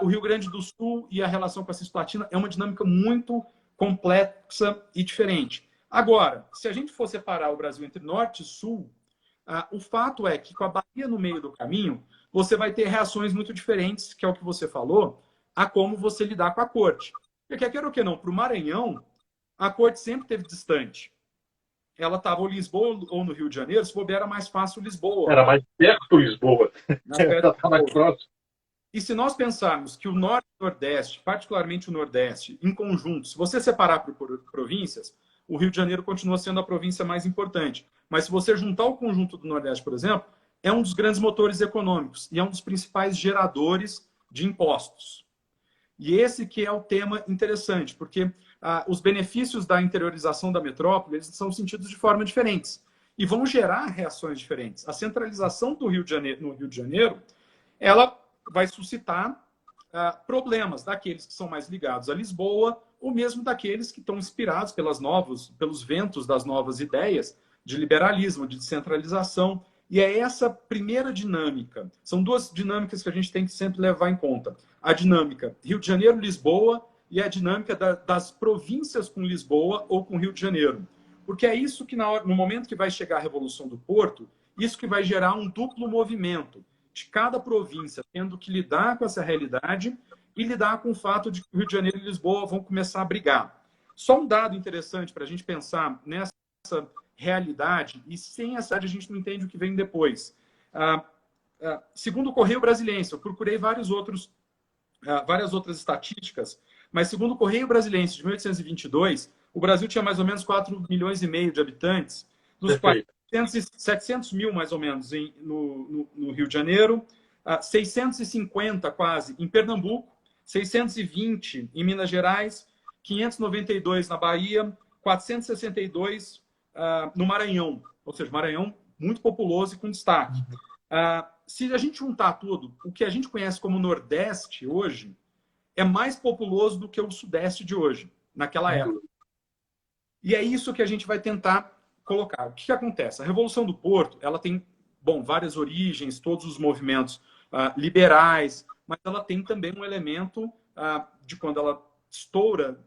O Rio Grande do Sul e a relação com a Cisplatina é uma dinâmica muito complexa e diferente. Agora, se a gente for separar o Brasil entre norte e sul, o fato é que com a Bahia no meio do caminho, você vai ter reações muito diferentes, que é o que você falou, a como você lidar com a corte. Porque, quer ou que não, para o Maranhão, a corte sempre esteve distante. Ela estava ou em Lisboa ou no Rio de Janeiro, se bobear era mais fácil Lisboa. Era mais perto Lisboa. Era mais próximo. E se nós pensarmos que o Norte e o Nordeste, particularmente o Nordeste, em conjunto, se você separar por províncias, o Rio de Janeiro continua sendo a província mais importante. Mas se você juntar o conjunto do Nordeste, por exemplo, é um dos grandes motores econômicos e é um dos principais geradores de impostos. E esse que é o tema interessante, porque os benefícios da interiorização da metrópole eles são sentidos de forma diferentes e vão gerar reações diferentes. A centralização do Rio de Janeiro, no Rio de Janeiro, ela vai suscitar problemas daqueles que são mais ligados a Lisboa ou mesmo daqueles que estão inspirados pelos ventos das novas ideias de liberalismo, de descentralização. E é essa primeira dinâmica. São duas dinâmicas que a gente tem que sempre levar em conta. A dinâmica Rio de Janeiro-Lisboa e a dinâmica das províncias com Lisboa ou com Rio de Janeiro. Porque é isso que, no momento que vai chegar a Revolução do Porto, isso que vai gerar um duplo movimento de cada província tendo que lidar com essa realidade e lidar com o fato de que o Rio de Janeiro e Lisboa vão começar a brigar. Só um dado interessante para a gente pensar nessa realidade, e sem essa a gente não entende o que vem depois. Segundo o Correio Brasiliense, eu procurei várias outras estatísticas, mas segundo o Correio Brasiliense de 1822, o Brasil tinha mais ou menos 4,5 milhões de habitantes, dos quais 700 mil, mais ou menos, no Rio de Janeiro, 650 quase em Pernambuco, 620 em Minas Gerais, 592 na Bahia, 462 no Maranhão. Ou seja, Maranhão muito populoso e com destaque. Se a gente juntar tudo, o que a gente conhece como Nordeste hoje é mais populoso do que o Sudeste de hoje, naquela época. E é isso que a gente vai tentar colocar. O que acontece? A Revolução do Porto, ela tem, várias origens, todos os movimentos liberais, mas ela tem também um elemento de quando ela estoura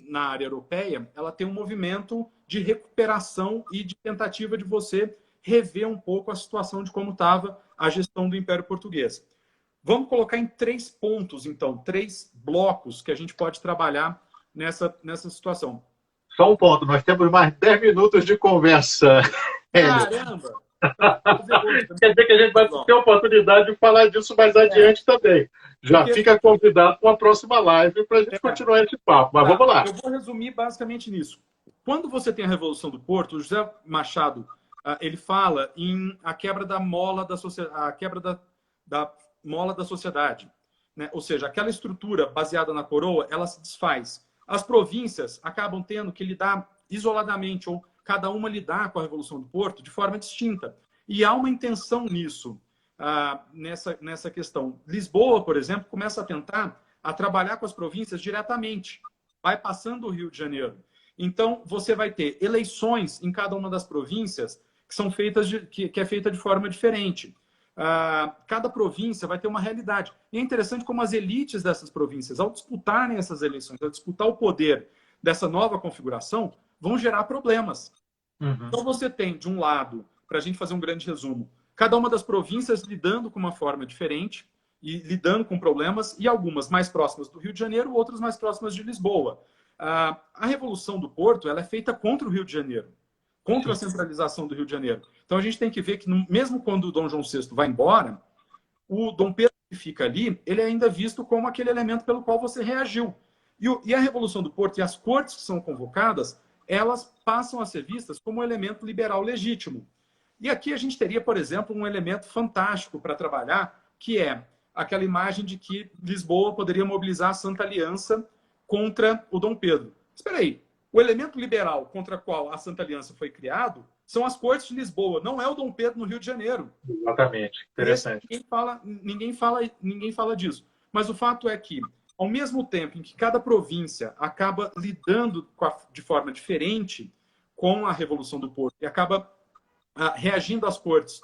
na área europeia, ela tem um movimento de recuperação e de tentativa de você rever um pouco a situação de como estava a gestão do Império Português. Vamos colocar em 3 pontos, então, 3 blocos que a gente pode trabalhar nessa situação. Só um ponto, nós temos mais 10 minutos de conversa. Caramba! Quer dizer que a gente vai ter a oportunidade de falar disso mais adiante também. Já fica convidado para uma próxima live para a gente continuar esse papo. Mas vamos lá. Eu vou resumir basicamente nisso. Quando você tem a Revolução do Porto, o José Machado ele fala em a quebra da mola da sociedade, a quebra da mola da sociedade, né? Ou seja, aquela estrutura baseada na coroa, ela se desfaz. As províncias acabam tendo que lidar isoladamente ou cada uma lidar com a Revolução do Porto de forma distinta. E há uma intenção nisso, nessa questão. Lisboa, por exemplo, começa a tentar trabalhar com as províncias diretamente, vai passando o Rio de Janeiro. Então, você vai ter eleições em cada uma das províncias que são feitas que é feita de forma diferente. cada província vai ter uma realidade. E é interessante como as elites dessas províncias, ao disputarem essas eleições, ao disputar o poder dessa nova configuração, vão gerar problemas. Uhum. Então você tem, de um lado, para a gente fazer um grande resumo, cada uma das províncias lidando com uma forma diferente e lidando com problemas, e algumas mais próximas do Rio de Janeiro, outras mais próximas de Lisboa. A Revolução do Porto ela é feita contra o Rio de Janeiro, contra a centralização do Rio de Janeiro. Então a gente tem que ver que, mesmo quando o Dom João VI vai embora, o Dom Pedro que fica ali, ele é ainda visto como aquele elemento pelo qual você reagiu. E a Revolução do Porto e as cortes que são convocadas, elas passam a ser vistas como um elemento liberal legítimo. E aqui a gente teria, por exemplo, um elemento fantástico para trabalhar, que é aquela imagem de que Lisboa poderia mobilizar a Santa Aliança contra o Dom Pedro. Espera aí, o elemento liberal contra o qual a Santa Aliança foi criado são as cortes de Lisboa, não é o Dom Pedro no Rio de Janeiro. Exatamente, interessante. Ninguém fala disso. Mas o fato é que, ao mesmo tempo em que cada província acaba lidando de forma diferente com a Revolução do Porto e acaba reagindo às cortes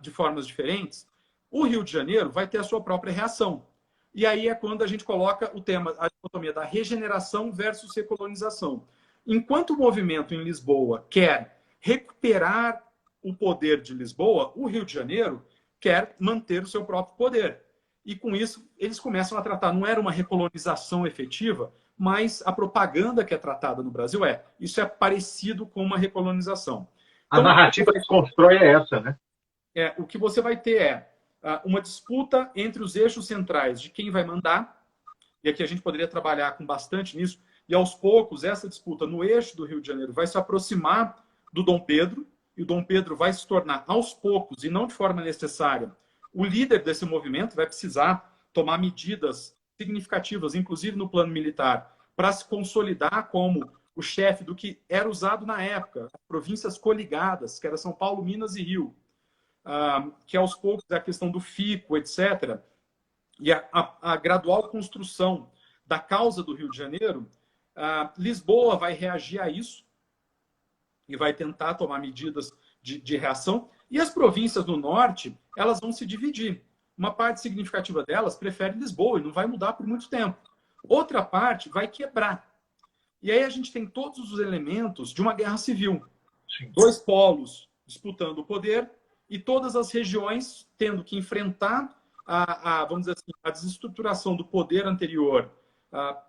de formas diferentes, o Rio de Janeiro vai ter a sua própria reação. E aí é quando a gente coloca o tema, a dicotomia da regeneração versus recolonização. Enquanto o movimento em Lisboa quer recuperar o poder de Lisboa, o Rio de Janeiro quer manter o seu próprio poder. E com isso, eles começam a tratar, não era uma recolonização efetiva, mas a propaganda que é tratada no Brasil isso é parecido com uma recolonização. Então, a narrativa que se constrói é essa, né? O que você vai ter uma disputa entre os eixos centrais de quem vai mandar, e aqui a gente poderia trabalhar com bastante nisso, e aos poucos essa disputa no eixo do Rio de Janeiro vai se aproximar do Dom Pedro, e o Dom Pedro vai se tornar aos poucos, e não de forma necessária, o líder desse movimento, vai precisar tomar medidas significativas, inclusive no plano militar, para se consolidar como o chefe do que era usado na época, as províncias coligadas, que era São Paulo, Minas e Rio, que aos poucos é a questão do fico, etc., e a gradual construção da causa do Rio de Janeiro, Lisboa vai reagir a isso e vai tentar tomar medidas de reação, e as províncias do norte, elas vão se dividir. Uma parte significativa delas prefere Lisboa e não vai mudar por muito tempo. Outra parte vai quebrar. E aí a gente tem todos os elementos de uma guerra civil. Sim. Dois polos disputando o poder e todas as regiões tendo que enfrentar vamos dizer assim, a desestruturação do poder anterior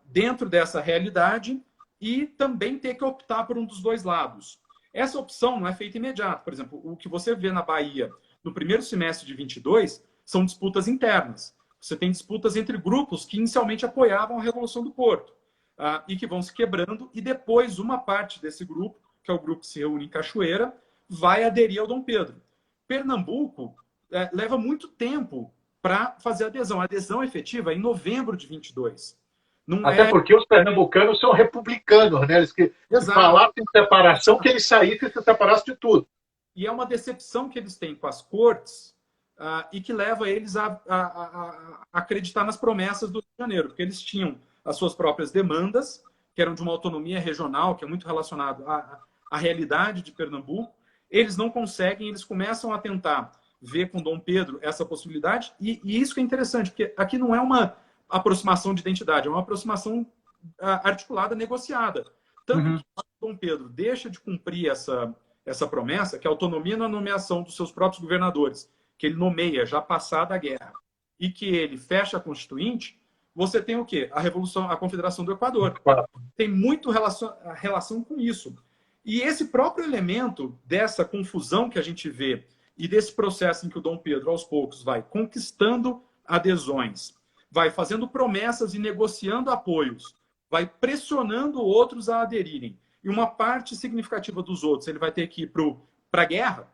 dentro dessa realidade e também ter que optar por um dos dois lados. Essa opção não é feita imediato. Por exemplo, o que você vê na Bahia no primeiro semestre de 22 são disputas internas. Você tem disputas entre grupos que inicialmente apoiavam a Revolução do Porto e que vão se quebrando, e depois uma parte desse grupo, que é o grupo que se reúne em Cachoeira, vai aderir ao Dom Pedro. Pernambuco leva muito tempo para fazer a adesão. A adesão efetiva é em novembro de 22. Até porque os pernambucanos são republicanos, né? Eles que falassem em separação, que eles saíssem e se separassem de tudo. E é uma decepção que eles têm com as cortes e que leva eles a acreditar nas promessas do Rio de Janeiro, porque eles tinham as suas próprias demandas, que eram de uma autonomia regional, que é muito relacionado à realidade de Pernambuco. Eles não conseguem, eles começam a tentar ver com Dom Pedro essa possibilidade, e isso que é interessante, porque aqui não é uma aproximação de identidade, é uma aproximação articulada, negociada. Tanto que Dom Pedro deixa de cumprir essa promessa, que é a autonomia na nomeação dos seus próprios governadores, que ele nomeia já passada a guerra, e que ele fecha a Constituinte, você tem o quê? A Confederação do Equador. Tem muito relação com isso. E esse próprio elemento dessa confusão que a gente vê e desse processo em que o Dom Pedro, aos poucos, vai conquistando adesões, vai fazendo promessas e negociando apoios, vai pressionando outros a aderirem, e uma parte significativa dos outros ele vai ter que ir para a guerra,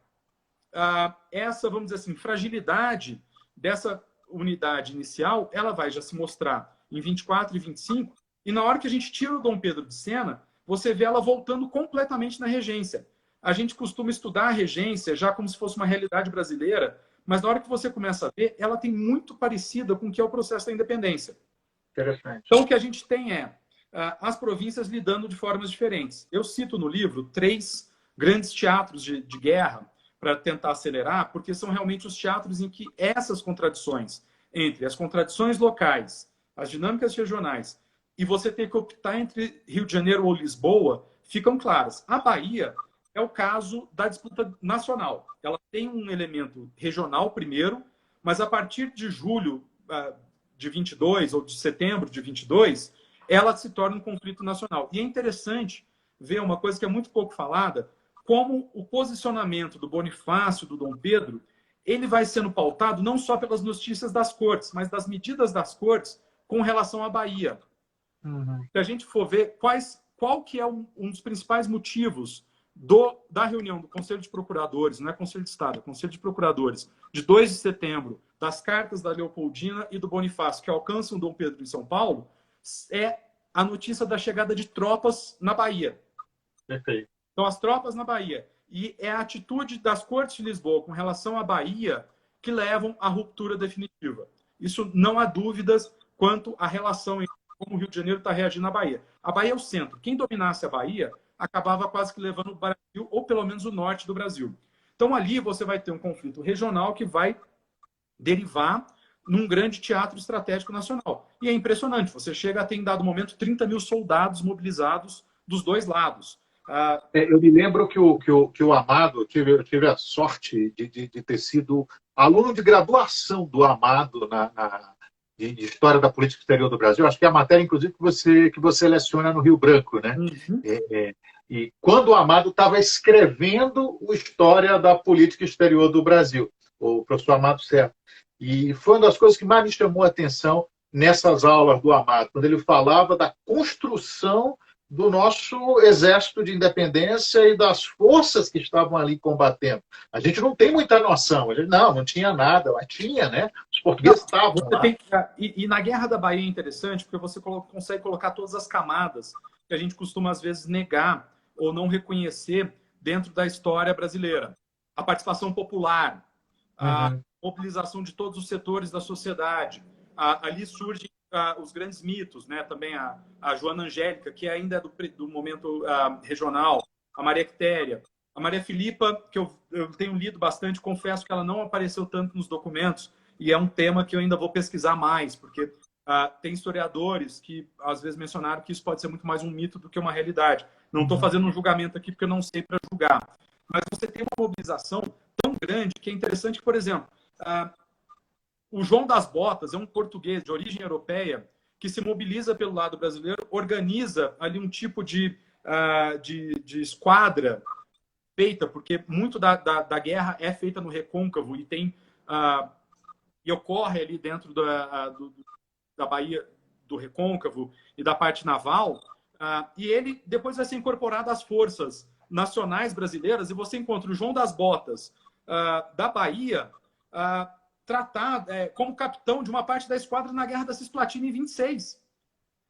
essa, vamos dizer assim, fragilidade dessa unidade inicial, ela vai já se mostrar em 24 e 25, e na hora que a gente tira o Dom Pedro de cena, você vê ela voltando completamente na regência. A gente costuma estudar a regência já como se fosse uma realidade brasileira, mas na hora que você começa a ver, ela tem muito parecida com o que é o processo da independência. Interessante. Então, o que a gente tem as províncias lidando de formas diferentes. Eu cito no livro 3 grandes teatros de guerra para tentar acelerar, porque são realmente os teatros em que essas contradições entre as contradições locais, as dinâmicas regionais, e você ter que optar entre Rio de Janeiro ou Lisboa, ficam claras. A Bahia é o caso da disputa nacional. Ela tem um elemento regional primeiro, mas a partir de julho de 22 ou de setembro de 22, ela se torna um conflito nacional. E é interessante ver uma coisa que é muito pouco falada, como o posicionamento do Bonifácio, do Dom Pedro, ele vai sendo pautado não só pelas notícias das cortes, mas das medidas das cortes com relação à Bahia. Se a gente for ver qual que é um dos principais motivos da reunião do Conselho de Procuradores, não é Conselho de Estado, é Conselho de Procuradores, de 2 de setembro, das cartas da Leopoldina e do Bonifácio, que alcançam o Dom Pedro em São Paulo, é a notícia da chegada de tropas na Bahia. Perfeito. Então, as tropas na Bahia. E é a atitude das Cortes de Lisboa com relação à Bahia que levam à ruptura definitiva. Isso não há dúvidas quanto à relação entre como o Rio de Janeiro está reagindo à Bahia. A Bahia é o centro. Quem dominasse a Bahia acabava quase que levando o Brasil, ou pelo menos o norte do Brasil. Então, ali você vai ter um conflito regional que vai derivar num grande teatro estratégico nacional. E é impressionante. Você chega a ter, em dado momento, 30 mil soldados mobilizados dos dois lados. Eu me lembro que o Amado, eu tive a sorte de ter sido aluno de graduação do Amado de História da Política Exterior do Brasil. Acho que é a matéria, inclusive, que você leciona no Rio Branco, né? Uhum. E quando o Amado estava escrevendo o História da Política Exterior do Brasil, o professor Amado Serra. E foi uma das coisas que mais me chamou a atenção nessas aulas do Amado, quando ele falava da construção do nosso exército de independência e das forças que estavam ali combatendo. A gente não tem muita noção. Não tinha nada. Mas tinha, né? Os portugueses estavam lá. E na Guerra da Bahia é interessante, porque você consegue colocar todas as camadas que a gente costuma, às vezes, negar ou não reconhecer dentro da história brasileira. A participação popular, a mobilização de todos os setores da sociedade. Ali surgem os grandes mitos, né? Também a Joana Angélica, que ainda é do momento regional, a Maria Quitéria, a Maria Filipa, que eu tenho lido bastante, confesso que ela não apareceu tanto nos documentos, e é um tema que eu ainda vou pesquisar mais, porque tem historiadores que às vezes mencionaram que isso pode ser muito mais um mito do que uma realidade. Não estou fazendo um julgamento aqui porque eu não sei para julgar. Mas você tem uma mobilização tão grande que é interessante que, por exemplo, o João das Botas é um português de origem europeia que se mobiliza pelo lado brasileiro, organiza ali um tipo de esquadra feita, porque muito da guerra é feita no recôncavo e ocorre ali dentro da Baía do Recôncavo e da parte naval, e ele depois vai ser incorporado às forças nacionais brasileiras, e você encontra o João das Botas da Bahia tratado como capitão de uma parte da esquadra na Guerra da Cisplatina em 26.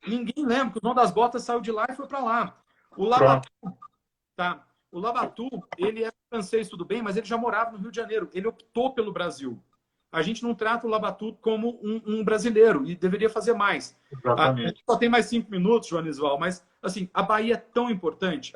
Ninguém lembra que o João das Botas saiu de lá e foi para lá. O Labatu, ele é francês, tudo bem, mas ele já morava no Rio de Janeiro. Ele optou pelo Brasil. A gente não trata o Labatu como um brasileiro e deveria fazer mais. Exatamente. Só tem mais 5 minutos, Joanisval, mas assim, a Bahia é tão importante.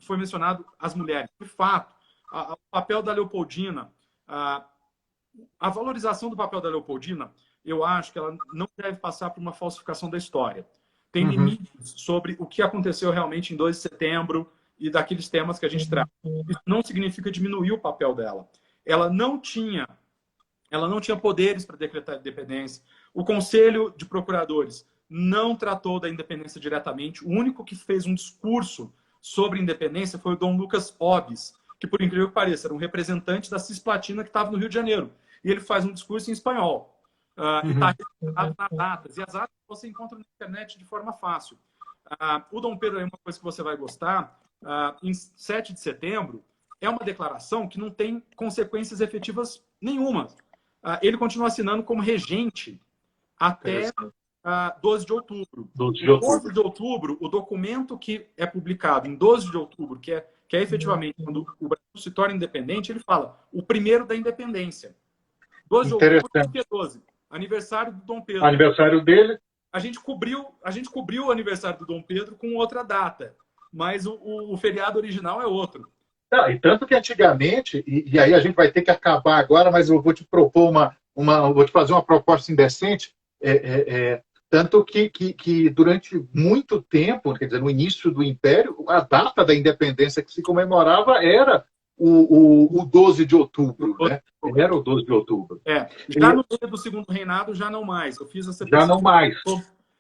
Foi mencionado as mulheres. De fato, o papel da Leopoldina, a valorização do papel da Leopoldina, eu acho que ela não deve passar por uma falsificação da história. Tem limites sobre o que aconteceu realmente em 2 de setembro e daqueles temas que a gente trata. Isso não significa diminuir o papel dela. Ela não tinha poderes para decretar independência. O Conselho de Procuradores não tratou da independência diretamente. O único que fez um discurso sobre independência foi o Dom Lucas Oves, que, por incrível que pareça, era um representante da Cisplatina que estava no Rio de Janeiro. E ele faz um discurso em espanhol. E está registrado nas datas. E as datas você encontra na internet de forma fácil. O Dom Pedro é uma coisa que você vai gostar. Em 7 de setembro, é uma declaração que não tem consequências efetivas nenhuma. Ele continua assinando como regente até 12 de outubro. 12 de outubro, o documento que é publicado em 12 de outubro, que é efetivamente quando o Brasil se torna independente, ele fala o primeiro da independência. 12 de outubro, por que 12? Aniversário do Dom Pedro. Aniversário dele. A gente cobriu o aniversário do Dom Pedro com outra data, mas o feriado original é outro. Não, e tanto que antigamente, e aí a gente vai ter que acabar agora, mas eu vou te propor vou te fazer uma proposta indecente, tanto que durante muito tempo, quer dizer, no início do Império, a data da independência que se comemorava era o 12 de outubro, né? Era o 12 de outubro. Já no meio do segundo reinado, já não mais. Eu fiz essa já pesquisa, não mais.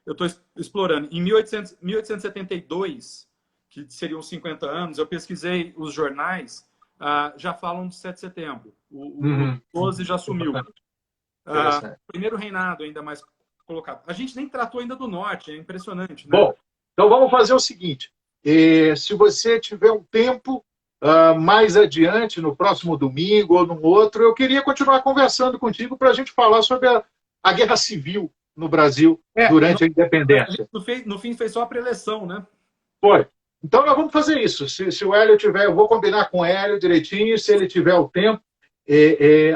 eu estou explorando. Em 1872, que seriam 50 anos, eu pesquisei os jornais, já falam de 7 de setembro. O 12 já sumiu. Primeiro reinado, ainda mais colocado. A gente nem tratou ainda do norte, é impressionante, né? Bom, então vamos fazer o seguinte. Se você tiver um tempo mais adiante, no próximo domingo ou no outro, eu queria continuar conversando contigo para a gente falar sobre a Guerra Civil no Brasil durante a independência. No fim, fez só a preleção, né? Foi. Então, nós vamos fazer isso. Se o Hélio tiver, eu vou combinar com o Hélio direitinho, se ele tiver o tempo,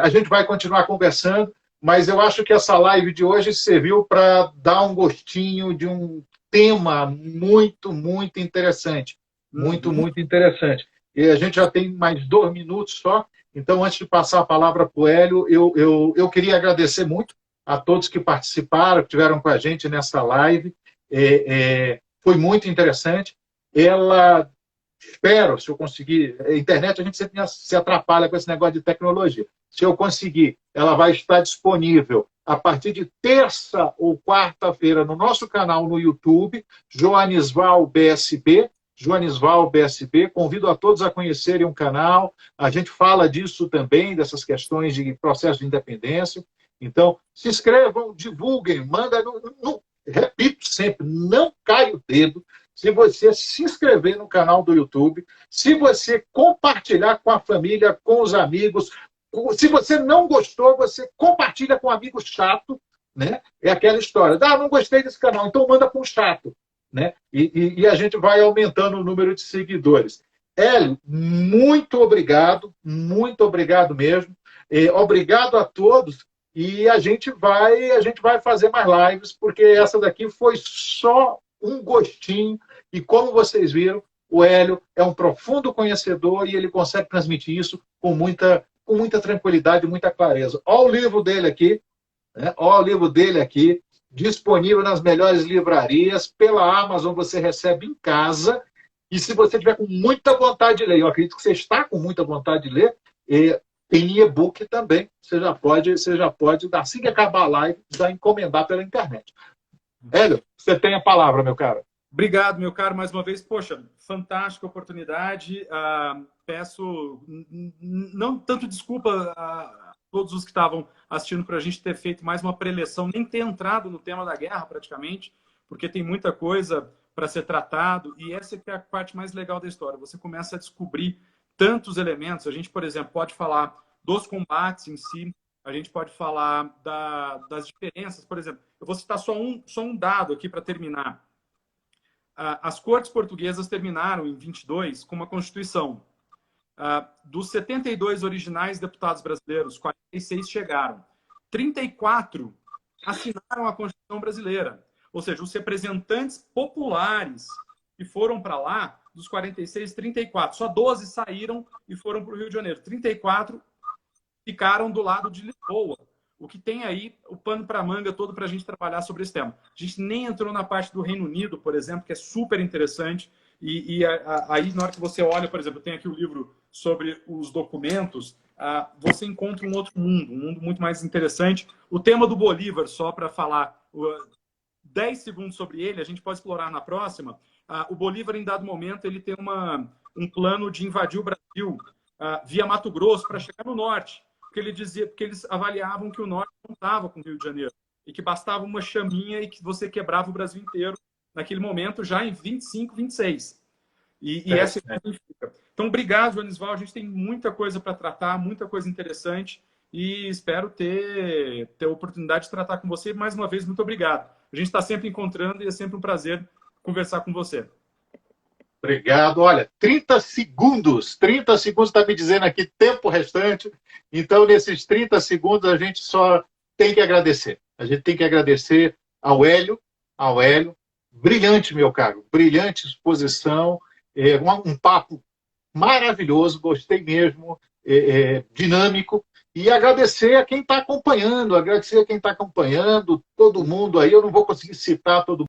a gente vai continuar conversando, mas eu acho que essa live de hoje serviu para dar um gostinho de um tema muito, muito interessante. Muito, muito interessante. E a gente já tem mais 2 minutos só, então, antes de passar a palavra para o Hélio, eu queria agradecer muito a todos que participaram, que estiveram com a gente nessa live. Foi muito interessante. Ela, espero, se eu conseguir, a internet a gente sempre se atrapalha com esse negócio de tecnologia. Se eu conseguir, ela vai estar disponível a partir de terça ou quarta-feira no nosso canal no YouTube, Joanisval BSB. Joanisval BSB, convido a todos a conhecerem o canal. A gente fala disso também, dessas questões de processo de independência. Então, se inscrevam, divulguem, manda. Repito sempre, não cai o dedo. Se você se inscrever no canal do YouTube, se você compartilhar com a família, com os amigos, se você não gostou, você compartilha com um amigo chato, né? É aquela história, não gostei desse canal, então manda para um chato, né? E a gente vai aumentando o número de seguidores. Hélio, muito obrigado mesmo. Obrigado a todos. E a gente vai fazer mais lives, porque essa daqui foi só um gostinho. E como vocês viram, o Hélio é um profundo conhecedor e ele consegue transmitir isso com muita tranquilidade e muita clareza. Olha o livro dele aqui, né? Olha o livro dele aqui, disponível nas melhores livrarias. Pela Amazon você recebe em casa. E se você tiver com muita vontade de ler, eu acredito que você está com muita vontade de ler, tem e-book também. Você já pode, assim que acabar a live, já encomendar pela internet. Hélio, você tem a palavra, meu caro. Obrigado, meu caro, mais uma vez. Poxa, fantástica oportunidade. Peço não tanto desculpa a todos os que estavam assistindo para a gente ter feito mais uma preleção, nem ter entrado no tema da guerra praticamente, porque tem muita coisa para ser tratado e essa é a parte mais legal da história. Você começa a descobrir tantos elementos. A gente, por exemplo, pode falar dos combates em si, a gente pode falar das diferenças. Por exemplo, eu vou citar só um dado aqui para terminar. As cortes portuguesas terminaram em 22 com uma Constituição. Dos 72 originais deputados brasileiros, 46 chegaram. 34 assinaram a Constituição brasileira. Ou seja, os representantes populares que foram para lá, dos 46, 34. Só 12 saíram e foram para o Rio de Janeiro. 34 ficaram do lado de Lisboa. O que tem aí, o pano para manga todo para a gente trabalhar sobre esse tema. A gente nem entrou na parte do Reino Unido, por exemplo, que é super interessante. Aí, na hora que você olha, por exemplo, tem aqui o livro sobre os documentos, você encontra um outro mundo, um mundo muito mais interessante. O tema do Bolívar, só para falar 10 segundos sobre ele, a gente pode explorar na próxima. O Bolívar, em dado momento, ele tem um plano de invadir o Brasil via Mato Grosso para chegar no norte. Porque eles avaliavam que o norte não estava com o Rio de Janeiro e que bastava uma chaminha e que você quebrava o Brasil inteiro naquele momento, já em 25, 26. Essa é a significa. Então, obrigado, Joanisval. A gente tem muita coisa para tratar, muita coisa interessante e espero ter a oportunidade de tratar com você. Mais uma vez, muito obrigado. A gente está sempre encontrando e é sempre um prazer conversar com você. Obrigado. Olha, 30 segundos está me dizendo aqui, tempo restante. Então, nesses 30 segundos, a gente só tem que agradecer. A gente tem que agradecer ao Hélio. Brilhante, meu caro. Brilhante exposição. Um papo maravilhoso, gostei mesmo, dinâmico. E agradecer a quem está acompanhando, todo mundo aí. Eu não vou conseguir citar todo